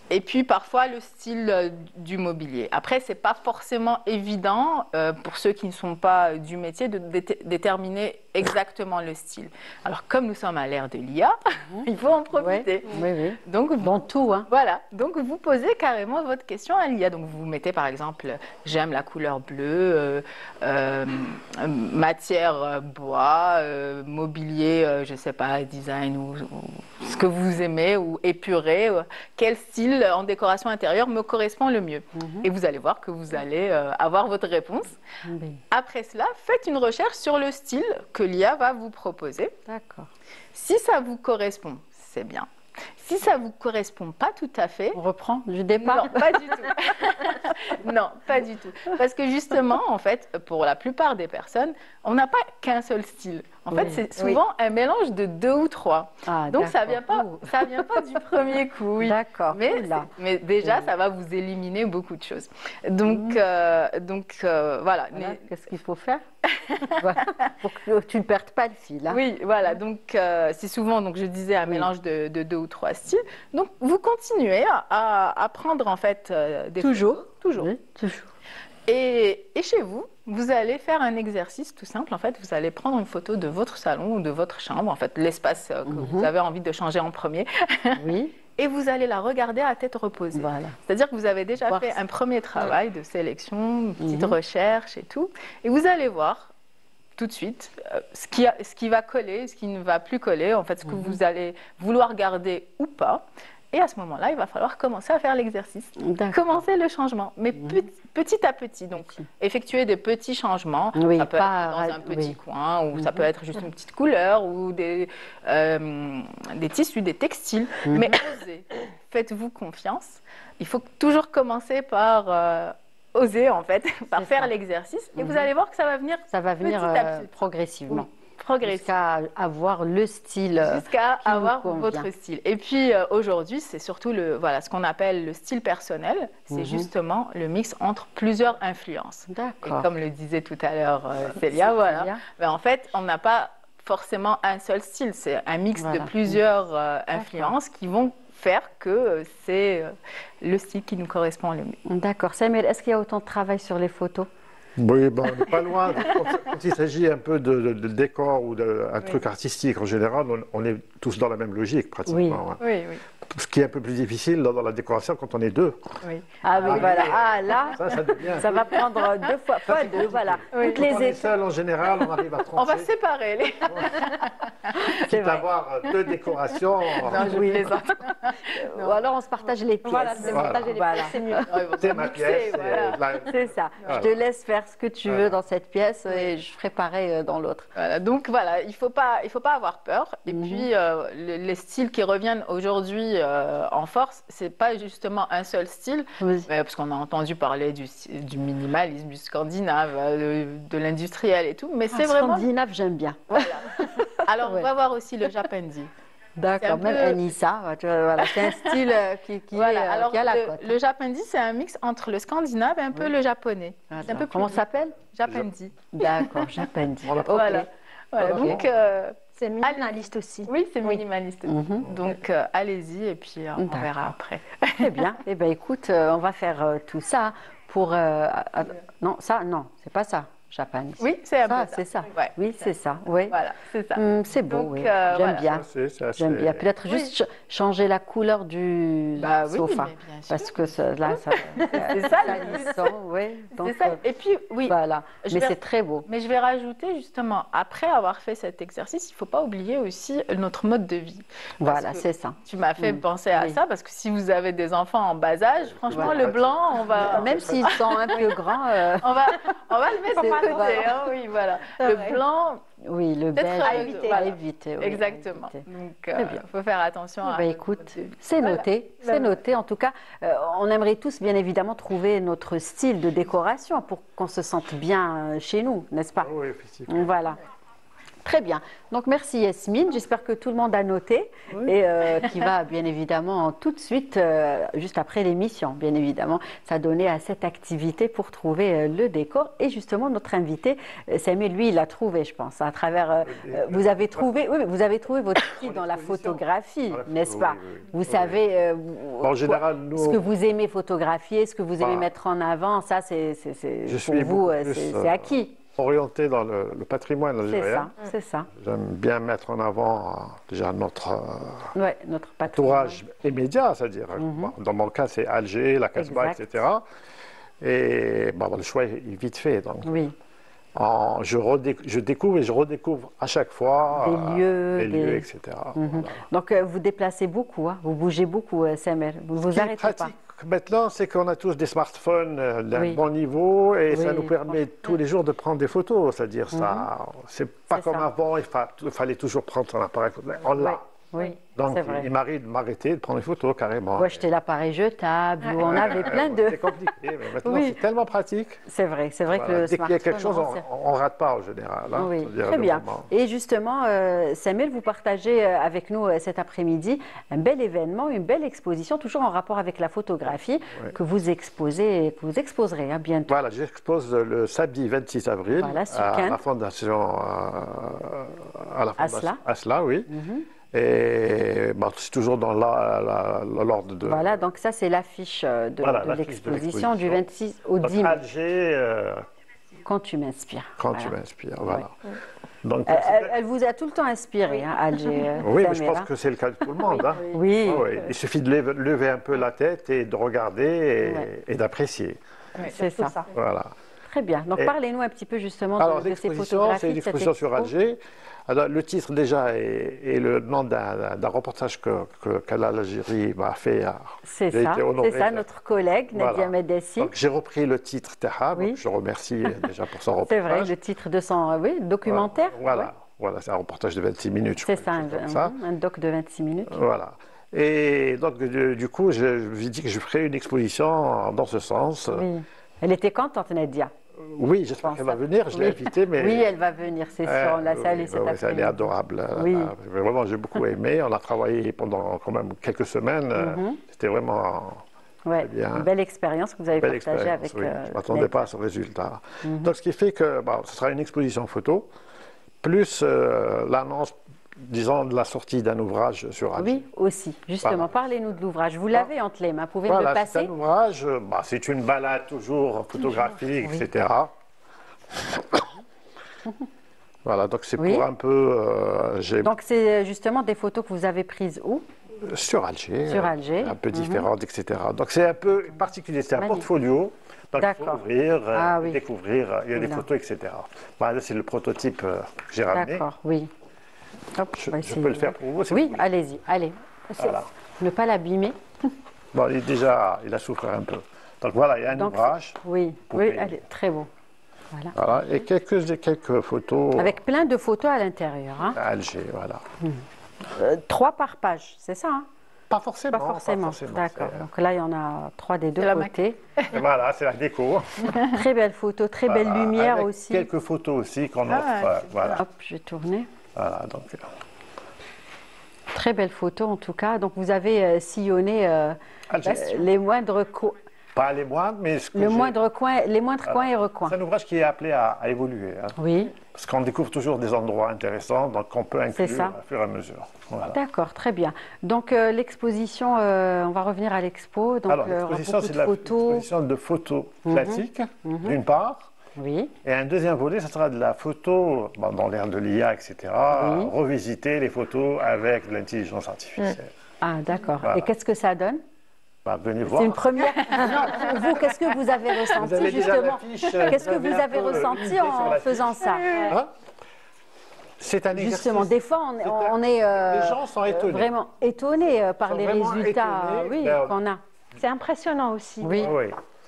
Et puis parfois le style du mobilier. Après, ce n'est pas forcément évident pour ceux qui ne sont pas du métier de déterminer exactement le style. Alors comme nous sommes à l'ère de l'IA, il faut en profiter. Donc, dans tout. Hein. Voilà, donc vous posez carrément votre question à l'IA. Donc vous mettez par exemple, j'aime la couleur bleue, matière bois, mobilier, je ne sais pas, design ou ce que vous aimez, ou épuré, quel style en décoration intérieure me correspond le mieux. Et vous allez voir que vous allez avoir votre réponse. Après cela, faites une recherche sur le style que l'IA va vous proposer. D'accord. Si ça vous correspond, c'est bien. Si ça ne vous correspond pas tout à fait... On reprend du départ? Non, pas du tout. Non, pas du tout. Parce que justement, en fait, pour la plupart des personnes, on n'a pas qu'un seul style. En fait, c'est souvent un mélange de 2 ou 3. Ah, donc, ça ne vient pas du premier coup. Oui. D'accord. Mais déjà, ça va vous éliminer beaucoup de choses. Donc, voilà. Qu'est-ce qu'il faut faire pour que tu ne perdes pas le fil. Hein. Oui, voilà. Donc, c'est souvent, donc, je disais, un mélange de 2 ou 3 styles. Donc, vous continuez à prendre, en fait, des Toujours. photos. Toujours. Oui, toujours. Et chez vous, vous allez faire un exercice tout simple. En fait, vous allez prendre une photo de votre salon ou de votre chambre, en fait, l'espace que vous avez envie de changer en premier. Oui. Et vous allez la regarder à tête reposée. Voilà. C'est-à-dire que vous avez déjà fait un premier travail de sélection, une petite recherche et tout. Et vous allez voir tout de suite ce qui va coller, ce qui ne va plus coller, en fait, ce que vous allez vouloir garder ou pas. Et à ce moment-là, il va falloir commencer à faire l'exercice, commencer le changement, mais petit à petit. Donc, effectuer des petits changements, ça peut être dans un petit coin, ou ça peut être juste une petite couleur, ou des tissus, des textiles. Mais osez, faites-vous confiance. Il faut toujours commencer par oser, en fait, par faire l'exercice. Et vous allez voir que ça va venir petit à petit. Progressivement. Jusqu'à avoir le style. Jusqu'à avoir votre style. Et puis aujourd'hui, c'est surtout ce qu'on appelle le style personnel. C'est justement le mix entre plusieurs influences. D'accord. Et comme le disait tout à l'heure Célia, Mais en fait, on n'a pas forcément un seul style. C'est un mix de plusieurs influences qui vont faire que c'est le style qui nous correspond le mieux. D'accord. Samuel, est-ce qu'il y a autant de travail sur les photos? Oui, on n'est pas loin. Quand il s'agit un peu de décor ou d'un truc artistique, en général, on est tous dans la même logique, pratiquement. Oui. Ce qui est un peu plus difficile dans la décoration quand on est deux. Oui. Ah oui, voilà. Ah là, ça va prendre 2 fois, pas 2, voilà. Oui. Toutes les quand on est seul, en général, on arrive à trancher. On va séparer les... Quitte à avoir 2 décorations. Non, je plaisante. Ou alors on se partage les pièces. Voilà, c'est mieux. C'est ma pièce. C'est ça. Je te laisse faire ce que tu veux dans cette pièce et je ferai pareil dans l'autre. Voilà, donc voilà, il faut pas avoir peur. Et puis les styles qui reviennent aujourd'hui en force, c'est pas justement un seul style, parce qu'on a entendu parler du minimalisme, du scandinave, de l'industriel et tout, mais c'est vraiment... Scandinave, j'aime bien. Voilà. Alors on va voir aussi le japondi. D'accord, même Anissa, c'est un style qui a la cote. Le japondi, c'est un mix entre le scandinave et un peu le japonais. Comment ça s'appelle? Japondi. D'accord, japondi. Voilà. Donc, c'est minimaliste aussi. Oui, c'est minimaliste aussi. Donc, allez-y et puis on verra après. Très bien. Eh bien, écoute, on va faire tout ça pour... non, c'est pas ça. japanese. Oui, c'est un peu ça. C'est ça. Ouais. Oui, c'est ça. Oui. Voilà, c'est ça. C'est beau, Donc, oui. voilà. J'aime bien. J'aime bien. Peut-être Oui. juste changer la couleur du sofa. mais bien sûr. Parce que là, ça. C'est ça le salissant, oui. Donc, C'est ça. Et puis, oui. voilà. Mais c'est très beau. Mais je vais rajouter justement, après avoir fait cet exercice, il ne faut pas oublier aussi notre mode de vie. Voilà, c'est ça. Tu m'as fait penser à ça parce que si vous avez des enfants en bas âge, franchement, le blanc, on va. Même s'ils sont un peu grands. On va le mettre de côté. Voilà. Hein, oui, voilà. Le blanc. Oui, le beige à éviter. Oui, exactement. À éviter. Donc, il faut faire attention à. Écoute, c'est noté. C'est noté. En tout cas, on aimerait tous, bien évidemment, trouver notre style de décoration pour qu'on se sente bien chez nous, n'est-ce pas? Oui, effectivement. Voilà. Très bien. Donc, merci Yasmine. J'espère que tout le monde a noté et qui va bien évidemment tout de suite, juste après l'émission, bien évidemment, s'adonner à cette activité pour trouver le décor. Et justement, notre invité, Samuel, lui, il a trouvé, je pense, à travers. Vous avez trouvé votre style dans la photographie, n'est-ce pas? Vous savez, en général, nous, ce que vous aimez photographier, ce que vous aimez mettre en avant, ça, c'est pour vous, c'est acquis. Orienté dans le patrimoine algérien. C'est ça. J'aime bien mettre en avant déjà notre entourage immédiat, c'est-à-dire, dans mon cas, c'est Alger, la Casbah, etc. Et le choix est vite fait. Donc, je découvre et je redécouvre à chaque fois des lieux, etc. Voilà. Donc, vous déplacez beaucoup, hein, vous bougez beaucoup, Samuel. Vous vous arrêtez pas. Maintenant, c'est qu'on a tous des smartphones d'un bon niveau et ça nous permet tous les jours de prendre des photos. C'est-à-dire, c'est pas comme avant, il fallait toujours prendre son appareil photo. On l'a. Oui, donc, il m'arrive de m'arrêter, de prendre des photos carrément. Ou acheter l'appareil jetable, où on avait plein de. C'est compliqué, mais maintenant c'est tellement pratique. C'est vrai que le dès qu'il y a quelque chose, on ne rate pas en général. Hein, oui, très bien. Et justement, Samuel, vous partagez avec nous cet après-midi un bel événement, une belle exposition, toujours en rapport avec la photographie, que vous exposerez bientôt. Voilà, j'expose le samedi 26 avril à la Fondation Asla, oui. Et c'est toujours dans l'ordre de... Voilà, donc ça c'est l'affiche de l'exposition du 26 au 10 mai. Alger... Quand tu m'inspires. Quand tu m'inspires, voilà. Donc, elle vous a tout le temps inspiré, hein, Alger. Oui, mais je pense que c'est le cas de tout le monde. Hein. Oui. Il suffit de lever un peu la tête et de regarder et d'apprécier. C'est ça. Voilà. Très bien. Donc parlez-nous un petit peu justement de ces photographies. C'est une exposition sur Alger. Alors, le titre déjà est le nom d'un reportage que Canal Algérie m'a fait. C'est ça, notre collègue Nadia Medessi. Donc j'ai repris le titre Taha, donc je remercie déjà pour son reportage. C'est vrai, le titre de son documentaire. Voilà, c'est un reportage de 26 minutes. C'est ça, un doc de 26 minutes. Voilà. Et donc du coup, je lui ai dit que je ferais une exposition dans ce sens. Oui. Elle était contente, Nadia. Oui, j'espère qu'elle va venir, je l'ai invitée. Mais... Oui, elle va venir, c'est sûr, on l'a salue cet après-midi. Elle est adorable. Oui. Vraiment, j'ai beaucoup aimé. On a travaillé pendant quand même quelques semaines. C'était vraiment bien. Une belle expérience que vous avez partagée avec Je ne m'attendais pas à ce résultat. Donc, ce qui fait que ce sera une exposition photo, plus l'annonce, disons, de la sortie d'un ouvrage sur Alger. Oui, aussi. Justement, parlez-nous de l'ouvrage. Vous l'avez entre les mains, pouvez me le passer? C'est un ouvrage, c'est une balade toujours photographique, etc. Voilà, donc c'est pour un peu... donc c'est justement des photos que vous avez prises où? Sur Alger. Sur Alger. Un peu différentes, etc. Donc c'est un peu particulier, c'est un portfolio. Donc il faut ouvrir, découvrir, il y a des photos, etc. Là, c'est le prototype que j'ai ramené. D'accord, oui. Hop, je peux le faire pour vous. Oui, allez-y, allez. Voilà. Ne pas l'abîmer. Bon, il a souffert un peu. Donc voilà, il y a un ouvrage. Oui, allez, très beau. Voilà. Et quelques photos. Avec plein de photos à l'intérieur. Hein. À Alger, voilà. 3 par page, c'est ça, hein? Pas forcément. D'accord. Donc là, il y en a 3 des deux côtés. Voilà, c'est la déco. Très belle photo, très belle lumière avec aussi. Quelques photos aussi qu'on offre. Voilà. Hop, je vais tourner. Voilà, donc. Très belle photo en tout cas. Donc vous avez sillonné les moindres coins. Pas les moindres, mais les moindres coins et recoins. C'est un ouvrage qui est appelé à évoluer. Hein. Oui. Parce qu'on découvre toujours des endroits intéressants, donc on peut inclure au fur et à mesure. Voilà. D'accord, très bien. Donc l'exposition, on va revenir à l'expo. Alors l'exposition, c'est l'exposition de photos classiques, d'une part, Oui. Et un deuxième volet, ce sera de la photo, dans l'ère de l'IA, etc., revisiter les photos avec de l'intelligence artificielle. Ah, d'accord. Voilà. Et qu'est-ce que ça donne? Venez voir. C'est une première. Non, vous, qu'est-ce que vous avez ressenti, vous justement? Qu'est-ce que vous avez ressenti en faisant ça? C'est un exercice. Justement, des fois, on est les gens sont étonnés. Vraiment étonnés par les résultats qu'on a. C'est impressionnant aussi. Oui.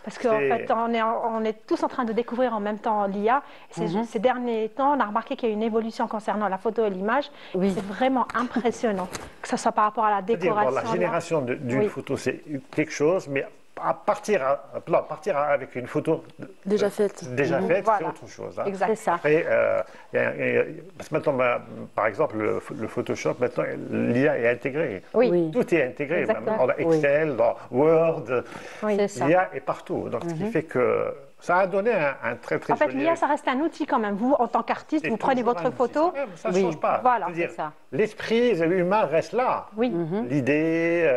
Parce qu'en fait, on est tous en train de découvrir en même temps l'IA. Ces derniers temps, on a remarqué qu'il y a une évolution concernant la photo et l'image. Oui. C'est vraiment impressionnant, que ce soit par rapport à la décoration. La génération d'une photo, c'est quelque chose, mais partir avec une photo déjà faite, c'est autre chose. Hein. Exact. C'est ça. Après, parce que maintenant, par exemple, le Photoshop, maintenant, l'IA est intégrée. Oui. Tout est intégré. Dans Excel, dans Word, l'IA est partout. Donc, ce qui fait que ça a donné un très, très En fait, l'IA, ça reste un outil quand même. Vous, en tant qu'artiste, vous prenez votre photo. Ça ne change pas. Voilà, c'est ça. L'esprit humain reste là. Oui. L'idée,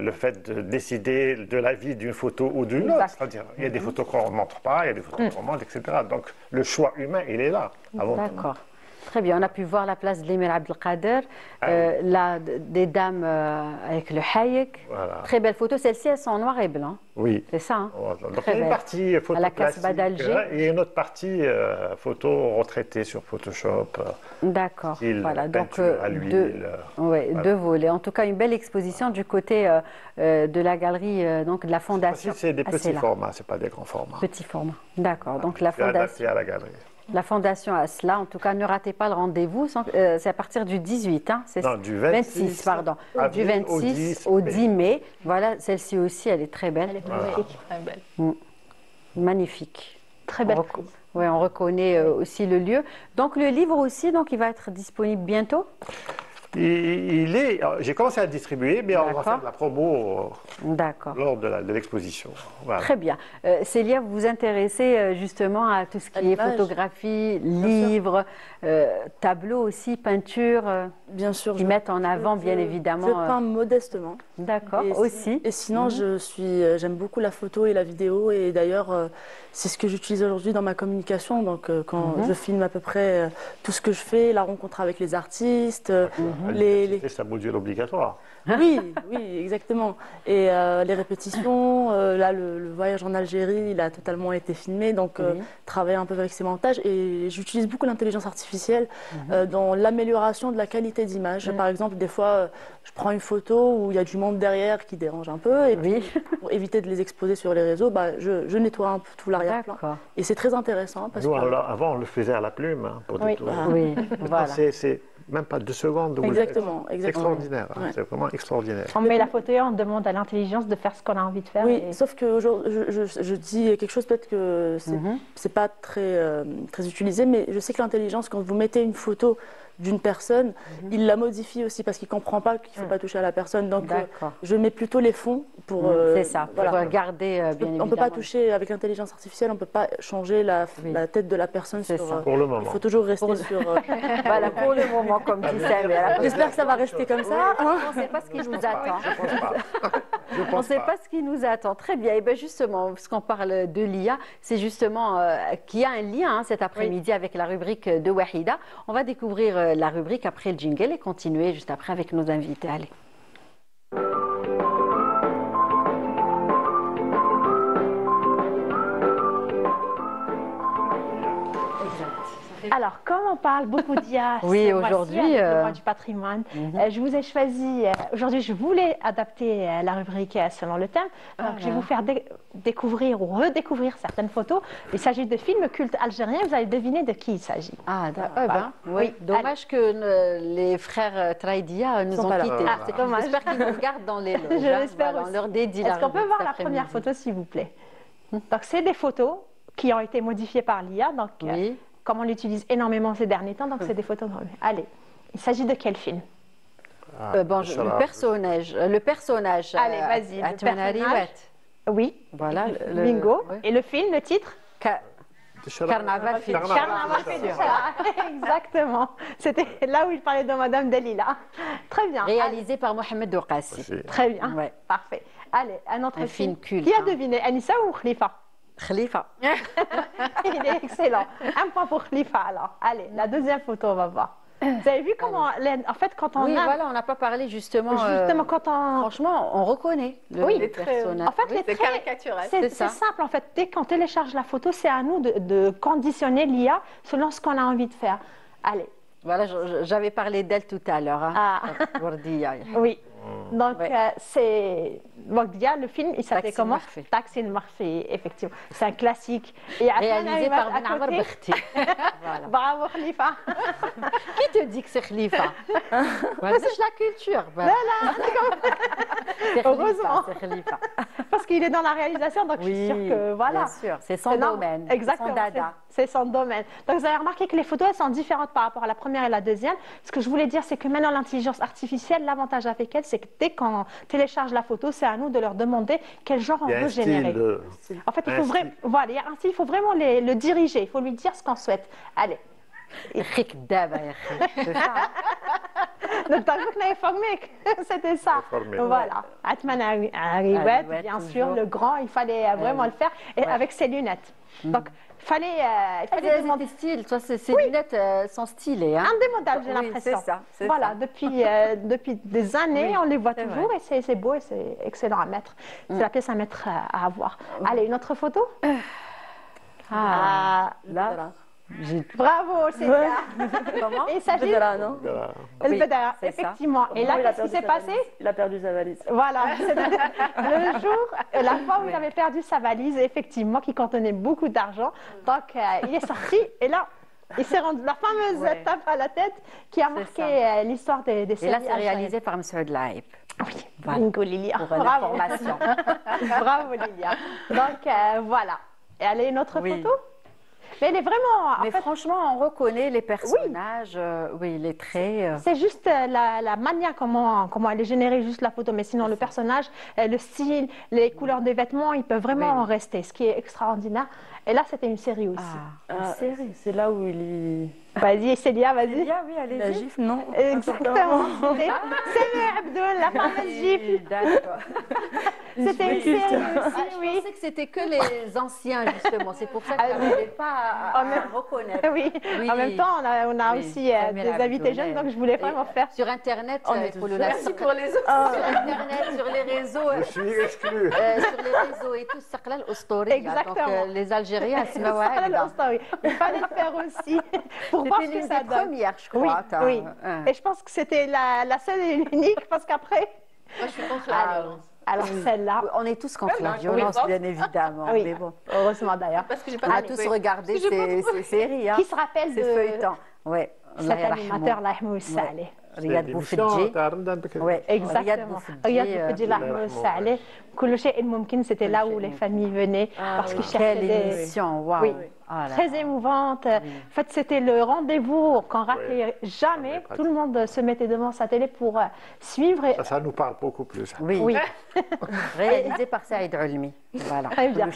le fait de décider de la vie d'une photo ou d'une autre. C'est-à-dire, il y a des photos qu'on ne montre pas, il y a des photos qu'on montre, etc. Donc, le choix humain, il est là. D'accord. Très bien, on a pu voir la place de l'Émir Abdelkader, des dames avec le hayek. Voilà. Très belle photo, celle-ci, elles sont en noir et blanc. Oui. C'est ça. Hein? Donc, il y a une partie photo à la Casbah d'Alger. Et une autre partie photo retraitée sur Photoshop. D'accord. Voilà, donc à l'huile. Deux volets. En tout cas, une belle exposition du côté de la galerie, donc de la fondation. C'est des petits formats, c'est pas des grands formats. Petits formats, d'accord. Donc la fondation. Adapté à la galerie. La Fondation Asla, en tout cas, ne ratez pas le rendez-vous. C'est à partir du 18, hein, non, du 26, pardon. Du 26 au 10 mai. Voilà, celle-ci aussi, elle est très belle. Elle est magnifique. Très belle. Magnifique. Très belle. Oui, on reconnaît aussi le lieu. Donc, le livre aussi, donc, il va être disponible bientôt? J'ai commencé à le distribuer, mais on va faire de la promo lors de l'exposition. Voilà. Très bien. Célia, vous vous intéressez justement à tout ce qui est photographie, livres, tableaux aussi, peinture. Bien sûr. Qui mettent en avant, bien évidemment. Je peins modestement. D'accord, aussi. Et sinon, j'aime beaucoup la photo et la vidéo. Et d'ailleurs, c'est ce que j'utilise aujourd'hui dans ma communication. Donc, quand je filme à peu près tout ce que je fais, la rencontre avec les artistes. C'est un module obligatoire. Oui, exactement. Et les répétitions, là, le voyage en Algérie, il a totalement été filmé. Donc, travailler un peu avec ces montages. Et j'utilise beaucoup l'intelligence artificielle dans l'amélioration de la qualité d'image. Par exemple, des fois, je prends une photo où il y a du monde derrière qui dérange un peu. Et puis, pour éviter de les exposer sur les réseaux, je nettoie un peu tout l'arrière-plan. Et c'est très intéressant. Parce Nous, avant, on le faisait à la plume. Hein, pour oui, voilà. C'est même pas 2 secondes. Exactement. Extraordinaire. Hein, c'est vraiment extraordinaire. On met la photo et on demande à l'intelligence de faire ce qu'on a envie de faire. Oui, sauf que je dis quelque chose, peut-être que c'est pas très utilisé, mais je sais que l'intelligence, quand vous mettez une photo d'une personne, il la modifie aussi parce qu'il ne comprend pas qu'il ne faut pas toucher à la personne. Donc, je mets plutôt les fonds pour... c'est ça, pour garder, bien évidemment. On ne peut pas toucher, avec l'intelligence artificielle, on ne peut pas changer la tête de la personne. C'est ça. Pour le moment. Il faut toujours rester sur... Voilà, pour le moment, comme tu sais. J'espère que ça va rester comme ça. On ne sait pas ce qui nous attend. On ne sait pas ce qui nous attend. Très bien. Et bien justement, puisqu'on parle de l'IA, c'est justement qu'il y a un lien cet après-midi avec la rubrique de Wahida. On va découvrir la rubrique après le jingle et continuer juste après avec nos invités. Allez. Alors, comme on parle beaucoup d'IA aujourd'hui, le mois du patrimoine, je vous ai choisi, aujourd'hui je voulais adapter la rubrique selon le thème, donc je vais vous faire découvrir ou redécouvrir certaines photos. Il s'agit de films cultes algériens, vous allez deviner de qui il s'agit. Ah d'accord, oui. Dommage que les frères Traïdia nous ont quittés. C'est dommage. J'espère qu'ils nous regardent dans les loges. Je l'espère aussi. On leur dédie Est-ce qu'on peut voir la première photo s'il vous plaît? Donc c'est des photos qui ont été modifiées par l'IA, donc comme on l'utilise énormément ces derniers temps, donc c'est des photos. Allez, il s'agit de quel film? Le personnage. Allez, vas-y. Le personnage. Oui. Voilà. Bingo. Et le film, le titre? Carnaval Futur. Carnaval Futur. Exactement. C'était là où il parlait de Madame Dalila. Très bien. Réalisé par Mohamed Douqassi. Très bien. Parfait. Allez, un autre film culte. Qui a deviné, Anissa ou Khalifa? Khalifa. Il est excellent. Un point pour Khalifa alors. Allez, la deuxième photo, on va voir. Vous avez vu comment, en fait, quand on a... voilà, on n'a pas parlé justement... Justement, quand on... Franchement, on reconnaît le personnage. En fait, c'est caricatural. C'est simple, en fait. Dès qu'on télécharge la photo, c'est à nous de conditionner l'IA selon ce qu'on a envie de faire. Allez. Voilà, j'avais parlé d'elle tout à l'heure. Hein. Wardia. Oui. Donc, c'est... Wardia, le film, il s'appelait comment? Taxi Marfi, effectivement. C'est un classique. Et réalisé par Ben Amr Bekhti. Bravo, Khalifa. Qui te dit que c'est Khalifa? C'est la culture. Voilà. Heureusement. C'est Khalifa. Parce qu'il est dans la réalisation, donc je suis sûre que, voilà. Bien sûr, c'est son domaine. Exactement. Son dada. C'est son domaine. Donc, vous avez remarqué que les photos, elles sont différentes par rapport à la première et la deuxième. Ce que je voulais dire, c'est que maintenant, l'intelligence artificielle, l'avantage avec elle, c'est que dès qu'on télécharge la photo, c'est à nous de leur demander quel genre on veut générer. En fait, il faut vraiment, voilà, il y a un style, il faut vraiment le diriger. Il faut lui dire ce qu'on souhaite. Allez. C'était ça. Voilà. Atman Aribet, bien sûr, le grand, il fallait vraiment le faire. Et avec ses lunettes. Donc, il fallait demander style. Ces lunettes sont stylées. Hein. Indémodable, j'ai l'impression. C'est ça. Voilà, depuis des années, on les voit toujours et c'est beau et c'est excellent à mettre. C'est la pièce à mettre à avoir. Allez, une autre photo. Là. Bravo, Célia. Comment? Il s'agit de Bedara, effectivement. Et là, qu'est-ce qui s'est passé? Il a perdu sa valise. Voilà. Le jour, la fois où il avait perdu sa valise, effectivement, qui contenait beaucoup d'argent. Donc, il est sorti et là, il s'est rendu la fameuse tape à la tête qui a marqué l'histoire des séries. Et là, c'est réalisé par M. Laïb. Oui, bingo, Lilia. Pour l'information. Bravo, Lilia. Donc, voilà. Et allez, une autre photo? Mais elle est vraiment... Mais franchement, on reconnaît les personnages, les traits. C'est juste la manière comment elle est générée, juste la photo. Mais sinon, le personnage, le style, les couleurs des vêtements, ils peuvent vraiment en rester, ce qui est extraordinaire. Et là, c'était une série aussi. Une série, c'est là où il y... Vas-y, Célia, vas-y. Célia, oui, allez-y. La gifle, non? Exactement. C'est Abdoul, la fameuse gifle. D'accord. C'était une série aussi, Je pensais que c'était que les anciens, justement. C'est pour ça que je n'arrivais pas à reconnaître. Oui. En même temps, on a aussi des invités jeunes, donc je voulais vraiment faire. Sur Internet, merci pour les autres. Sur Internet, sur les réseaux. Je suis exclu. Sur les réseaux et tout, Saqlal Ostoria. Exactement. Donc, les Algériens, c'est ma il fallait le faire aussi. Pour voir ce que ça donne. Première, je crois. Oui. Et je pense que c'était la seule et l'unique, parce qu'après... Moi, je suis contre la violence. Alors celle-là... On est tous contre la violence, bien évidemment. Oui, mais bon. Heureusement d'ailleurs. Parce que j'ai pas On a tous regardé ces séries. Qui se rappelle de... Ces feuilletons. Oui. Cet animateur, Lahmou Saleh. Riyad Boufedji. Oui, exactement. Riyad Boufedji, Lahmou Saleh. Koulo Shay'in Moumkin, c'était là où les familles venaient parce qu'ils cherchaient des... Quelle émission, waouh. Oui. Très émouvante. En fait, c'était le rendez-vous qu'on ratait jamais. Tout le monde se mettait devant sa télé pour suivre. Ça nous parle beaucoup plus. Oui. Réalisé par Saïd Ulmi. Voilà. Très bien.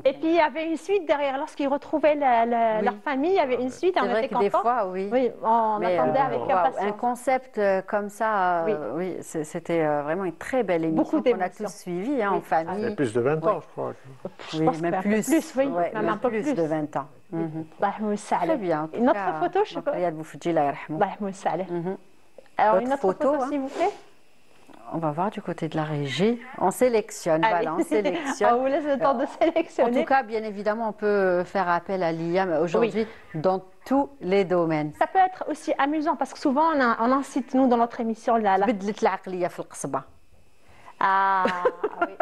Et puis, il y avait une suite derrière. Lorsqu'ils retrouvaient leur famille, il y avait une suite. C'est vrai que des fois, oui. On attendait avec impatience. Un concept comme ça, oui, c'était vraiment une très belle émission qu'on a tous suivie en famille. C'est plus de 20 ans, je crois. Oui, même plus. Même un peu plus de 20 ans. Très bien. Une autre photo, je sais pas. Alors, une autre photo, s'il vous plaît. On va voir du côté de la régie. On sélectionne, voilà, on sélectionne. On vous laisse le temps de sélectionner. En tout cas, bien évidemment, on peut faire appel à l'IA aujourd'hui dans tous les domaines. Ça peut être aussi amusant parce que souvent, on incite, nous, dans notre émission, Ah oui,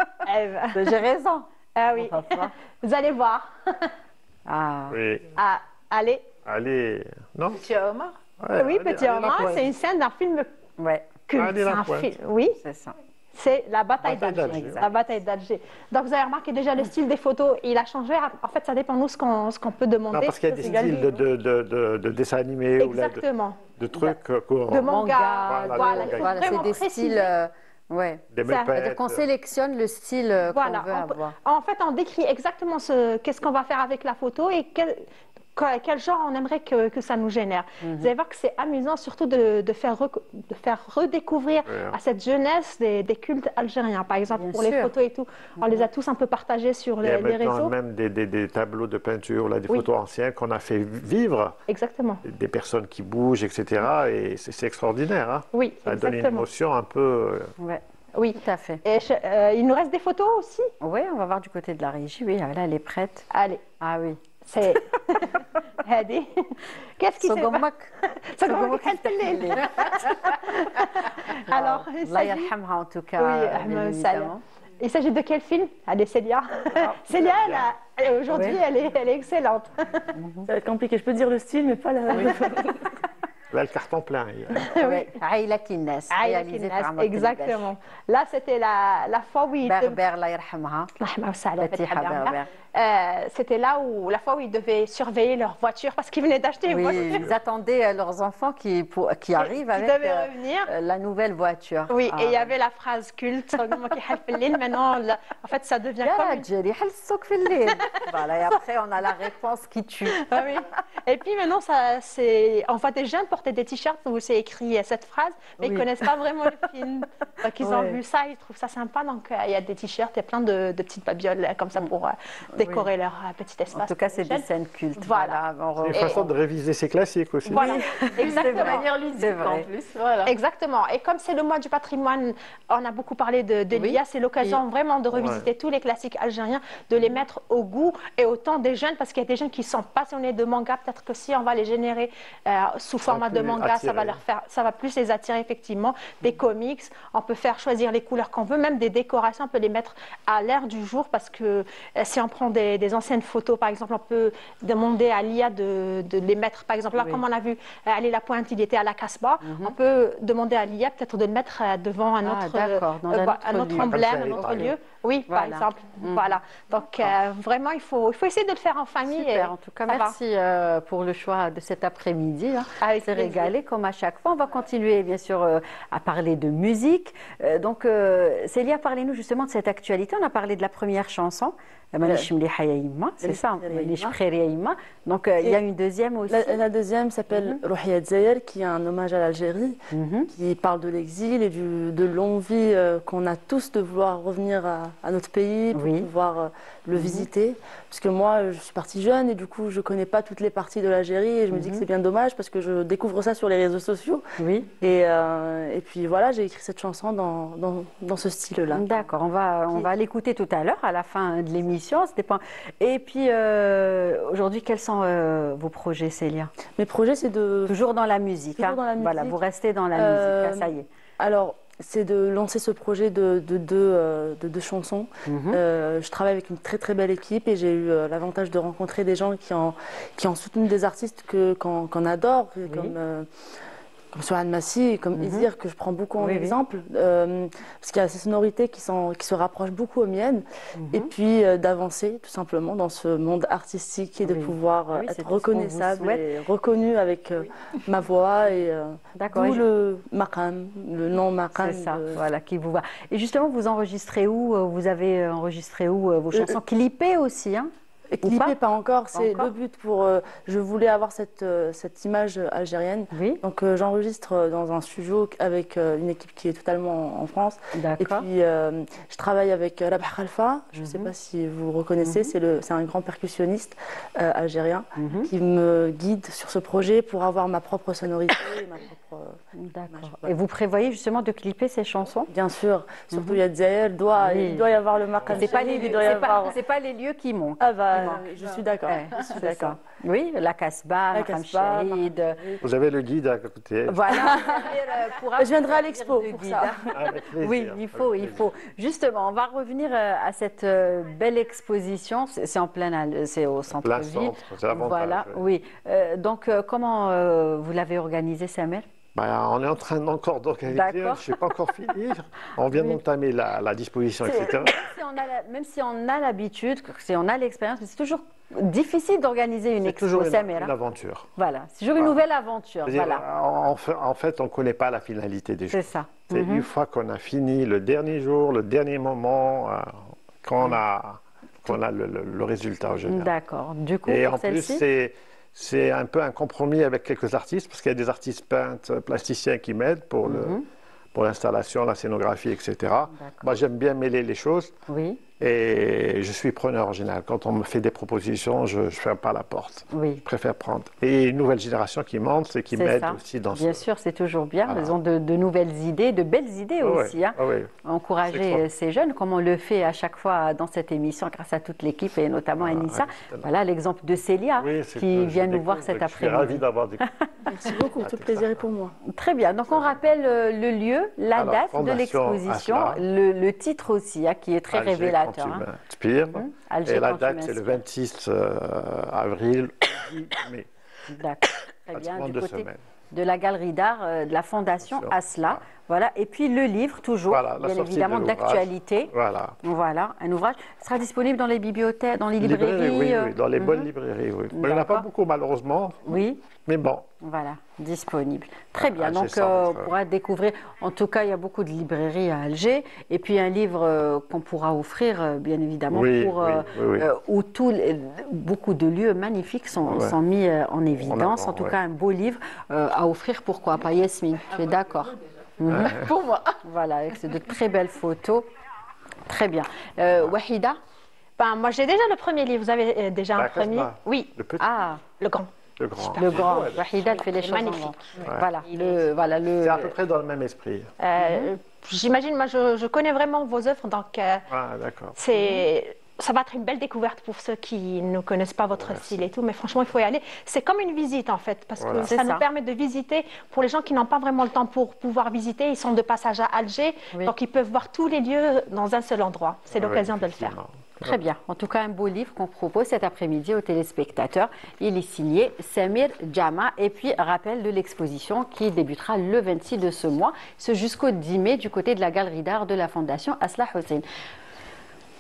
j'ai raison. Ah oui, vous allez voir. Oui. Allez. Allez, non? Petit Omar. Oui, Petit Omar, c'est une scène d'un film culte. Oui, c'est ça. C'est la bataille d'Alger. La bataille d'Alger. Donc vous avez remarqué déjà le style des photos, il a changé. En fait, ça dépend de nous ce qu'on peut demander. Non, parce qu'il y a des styles de dessins animés ou de trucs courants. De manga. Voilà, c'est des styles. Des c'est-à-dire qu'on sélectionne le style qu'on veut avoir. En fait, on décrit exactement qu'est-ce qu'on va faire avec la photo et quel genre on aimerait que ça nous génère. Vous allez voir que c'est amusant, surtout de faire redécouvrir à cette jeunesse des cultes algériens. Par exemple, pour les photos et tout, on les a tous un peu partagés sur les réseaux. Il y a même des tableaux de peinture, là, des photos anciennes qu'on a fait vivre. Exactement. Des personnes qui bougent, etc. Et c'est extraordinaire. Hein. Oui, ça a donné une émotion un peu... Oui, tout à fait. Et il nous reste des photos aussi? Oui, on va voir du côté de la régie. Oui, là, elle est prête. Allez. Ah oui. C'est... Qu'est-ce qui s'est passé? Alors, Allah yarhamha en tout cas. Oui, il s'agit de quel film? Allez, Célia. Célia, aujourd'hui, elle est excellente. Ça va être compliqué. Je peux dire le style, mais pas la... Là, le carton plein. Oui, Aïla Kinnas, réalisé par Mohamed exactement. Là, c'était la fois où il... Berber, Allah yarhamha. C'était là où la fois où ils devaient surveiller leur voiture parce qu'ils venaient d'acheter une voiture. Ils attendaient leurs enfants qui arrivent avec la nouvelle voiture. Oui, et il y avait la phrase culte. Maintenant, en fait, ça devient comme... Voilà, et après, on a la réponse qui tue. Oui. Et puis maintenant, on voit des jeunes porter des t-shirts où c'est écrit cette phrase, mais ils ne connaissent pas vraiment le film. Donc, ils ont vu ça, ils trouvent ça sympa. Donc, il y a des t-shirts, il y a plein de petites babioles comme ça pour décorer leur petit espace. En tout cas, c'est des scènes cultes. Voilà. C'est une façon de réviser ses classiques aussi. Voilà, exactement. De manière ludique en plus. Voilà. Exactement. Et comme c'est le mois du patrimoine, on a beaucoup parlé de l'IA, c'est l'occasion vraiment de revisiter tous les classiques algériens, de les mettre au goût et au temps des jeunes, parce qu'il y a des jeunes qui sont passionnés de manga. Peut-être que si on va les générer sous format de manga, ça va plus les attirer effectivement. Des comics, on peut faire choisir les couleurs qu'on veut, même des décorations, on peut les mettre à l'ère du jour, parce que si on prend des anciennes photos, par exemple, on peut demander à l'IA de les mettre, par exemple, là, comme on a vu Ali Lapointe, il était à la Casbah, on peut demander à l'IA peut-être de le mettre devant un autre emblème, un autre lieu. Oui, par exemple. Voilà. Donc, vraiment, il faut essayer de le faire en famille. Super, en tout cas, merci pour le choix de cet après-midi. C'est régalé, comme à chaque fois. On va continuer, bien sûr, à parler de musique. Donc, Célia, parlez-nous justement de cette actualité. On a parlé de la première chanson. C'est ça, donc il y a une deuxième aussi. La deuxième s'appelle Rouhia Zahir, qui est un hommage à l'Algérie, qui parle de l'exil et de longue vie qu'on a tous de vouloir revenir à notre pays pour pouvoir le visiter. Parce que moi, je suis partie jeune et du coup, je ne connais pas toutes les parties de l'Algérie et je me dis que c'est bien dommage parce que je découvre ça sur les réseaux sociaux. Et puis voilà, j'ai écrit cette chanson dans ce style-là. D'accord, on va l'écouter tout à l'heure, à la fin de l'émission. Et puis, aujourd'hui, quels sont vos projets, Célia? Mes projets, c'est de... Toujours dans la musique. Dans la musique. Voilà, vous restez dans la musique, ça y est. Alors, c'est de lancer ce projet de deux chansons. Je travaille avec une très très belle équipe et j'ai eu l'avantage de rencontrer des gens qui ont soutenu des artistes qu'on adore, comme Sohan Massi, comme Izir, que je prends beaucoup en exemple, parce qu'il y a ces sonorités qui se rapprochent beaucoup aux miennes, et puis d'avancer tout simplement dans ce monde artistique et de pouvoir être reconnaissable et reconnu avec ma voix, et d'où le maqam, le nom maqam. C'est ça, voilà, qui vous va. Et justement, vous enregistrez où? Vous avez enregistré où vos chansons? Clippées aussi, hein? Clippé, pas encore, c'est le but pour... je voulais avoir cette image algérienne, donc j'enregistre dans un studio avec une équipe qui est totalement en France. Et puis je travaille avec Rabah Khalfa, je ne sais pas si vous reconnaissez, c'est un grand percussionniste algérien qui me guide sur ce projet pour avoir ma propre sonorité. D'accord. Et vous prévoyez justement de clipper ces chansons? Bien sûr, surtout Rouhia Zahir, il doit y avoir le maqam. C'est pas les lieux qui manquent. Ah bah, je suis d'accord. Oui, la Casbah, Maqam Chahid. Vous avez le guide à côté. Voilà. Je viendrai à l'expo pour ça. Oui, il faut. Justement, on va revenir à cette belle exposition. C'est en c'est au centre-ville. Voilà, oui. Donc, comment vous l'avez organisé, Samer? On est en train encore d'organiser, je ne suis pas encore fini. On vient d'entamer la disposition, etc. Même si on a l'habitude, si on a l'expérience, c'est toujours difficile d'organiser une expo. C'est toujours une aventure. Voilà, c'est toujours une nouvelle aventure. En fait, on ne connaît pas la finalité des choses. C'est ça. C'est une fois qu'on a fini le dernier jour, le dernier moment, qu'on a le résultat au général. D'accord. Du coup, et en plus, c'est un peu un compromis avec quelques artistes, parce qu'il y a des artistes peintres, plasticiens qui m'aident pour l'installation, la scénographie, etc. Moi, j'aime bien mêler les choses. Oui. Et je suis preneur en général. Quand on me fait des propositions, je ne ferme pas la porte. Oui. Je préfère prendre. Et une nouvelle génération qui monte et qui m'aide aussi dans Bien sûr, c'est toujours bien. Voilà. Ils ont de nouvelles idées, de belles idées aussi. Hein. Encourager ces jeunes, comme on le fait à chaque fois dans cette émission, grâce à toute l'équipe et notamment Anissa. Voilà l'exemple de Célia qui vient nous voir cet après-midi. Je suis ravi d'avoir découvert. Merci beaucoup, tout le plaisir est pour moi. Très bien. Donc on rappelle le lieu, la date de l'exposition, le titre aussi, qui est très révélateur. Et la date, c'est le 26 avril, 10 mai. D'accord, très bien. Du côté de la galerie d'art de la Fondation Asla. Voilà. Et puis le livre, toujours, bien évidemment, d'actualité. Voilà, un ouvrage. Sera disponible dans les bibliothèques, dans les librairies. Oui, dans les bonnes librairies. Oui. Il n'y en a pas beaucoup, malheureusement. Oui. Mais bon. Voilà, disponible. Très bien. Donc, on pourra découvrir. En tout cas, il y a beaucoup de librairies à Alger. Et puis, un livre qu'on pourra offrir, bien évidemment, où beaucoup de lieux magnifiques sont mis en évidence. En tout cas, un beau livre à offrir. Pourquoi pas, Yasmine? Tu es d'accord? Pour moi. Voilà, avec de très belles photos. Très bien. Wahida? Moi, j'ai déjà le premier livre. Vous avez déjà un premier? Oui. Le petit. Le grand. Le grand. Wahida fait les choses magnifiques. Voilà. C'est à peu près dans le même esprit. J'imagine, moi, je connais vraiment vos œuvres, donc d'accord. Ça va être une belle découverte pour ceux qui ne connaissent pas votre style et tout, mais franchement, il faut y aller. C'est comme une visite, en fait, parce que ça nous permet de visiter. Pour les gens qui n'ont pas vraiment le temps pour pouvoir visiter, ils sont de passage à Alger, donc ils peuvent voir tous les lieux dans un seul endroit. C'est l'occasion de le faire. Très bien. En tout cas, un beau livre qu'on propose cet après-midi aux téléspectateurs. Il est signé Samir Jama. Et puis, rappel de l'exposition qui débutera le 26 de ce mois, ce jusqu'au 10 mai du côté de la galerie d'art de la Fondation Asla Hussein.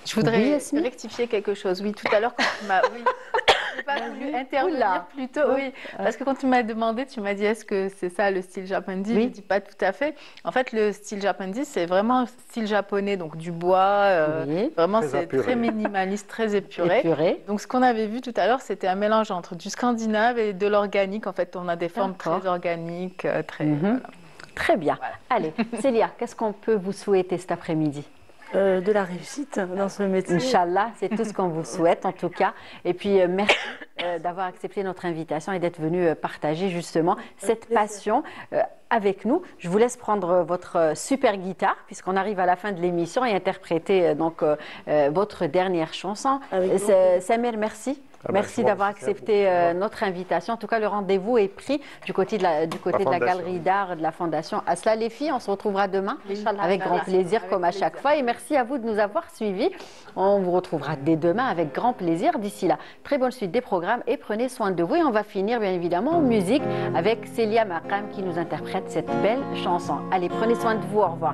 Je voudrais rectifier quelque chose. Oui, tout à l'heure, quand tu m'as... Je n'ai pas voulu intervenir plus tôt. Oui, parce que quand tu m'as demandé, tu m'as dit est-ce que c'est ça le style japondi? Je ne dis pas tout à fait. En fait, le style japondi, c'est vraiment un style japonais, donc du bois. Vraiment, c'est très minimaliste, très épuré. Donc, ce qu'on avait vu tout à l'heure, c'était un mélange entre du scandinave et de l'organique. En fait, on a des formes très organiques, très... Très bien. Voilà. Allez, Célia, qu'est-ce qu'on peut vous souhaiter cet après-midi? De la réussite dans ce métier. Inch'Allah, c'est tout ce qu'on vous souhaite en tout cas. Et puis merci d'avoir accepté notre invitation et d'être venu partager justement cette passion avec nous. Je vous laisse prendre votre super guitare puisqu'on arrive à la fin de l'émission et interpréter donc votre dernière chanson. Samir, merci. Merci d'avoir accepté notre invitation. En tout cas, le rendez-vous est pris du côté de la galerie d'art de la Fondation Asla. Les filles, on se retrouvera demain avec grand plaisir comme à chaque fois. Et merci à vous de nous avoir suivis. On vous retrouvera dès demain avec grand plaisir. D'ici là, très bonne suite des programmes et prenez soin de vous. Et on va finir bien évidemment en musique avec Célia Maqam qui nous interprète cette belle chanson. Allez, prenez soin de vous. Au revoir.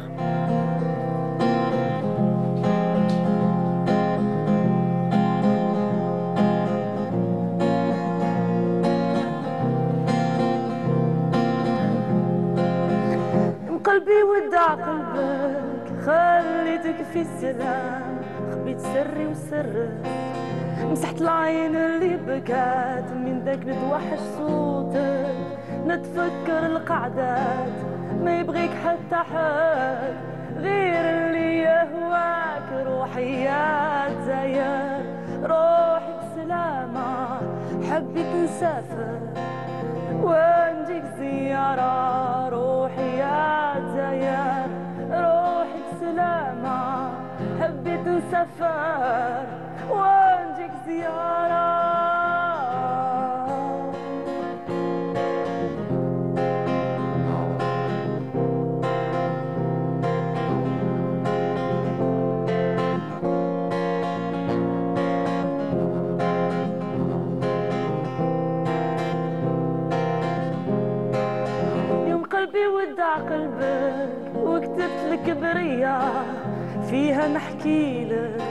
قلبي ودع قلبك خليتك في السلام خبيت سري وسرك مسحت العين اللي بكات من داك نتوحش صوتك نتفكر القعدات ما يبغيك حتى حد غير اللي يهواك روحي يا تزاير روحي بسلامة حبيت نسافر ونجيك زيارة روحي يا تزاير روحي بسلامة حبيت نسافر ونجيك زيارة قلبي ودع قلبك وكتبت لك برية فيها نحكي لك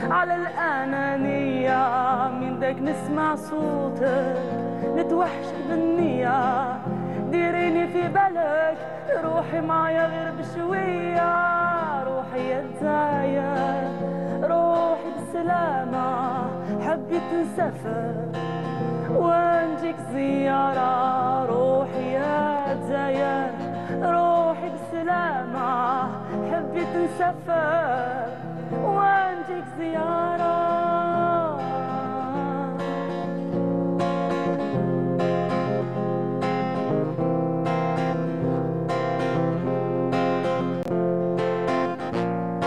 على الأنانية من داك نسمع صوتك نتوحش بالنية ديريني في بالك روحي معايا غير بشوية روحي يا تزاير روحي بسلامة حبيت نسافر ونجيك زيارة روحي يا جزائر روحي بسلامة حبيت نسافر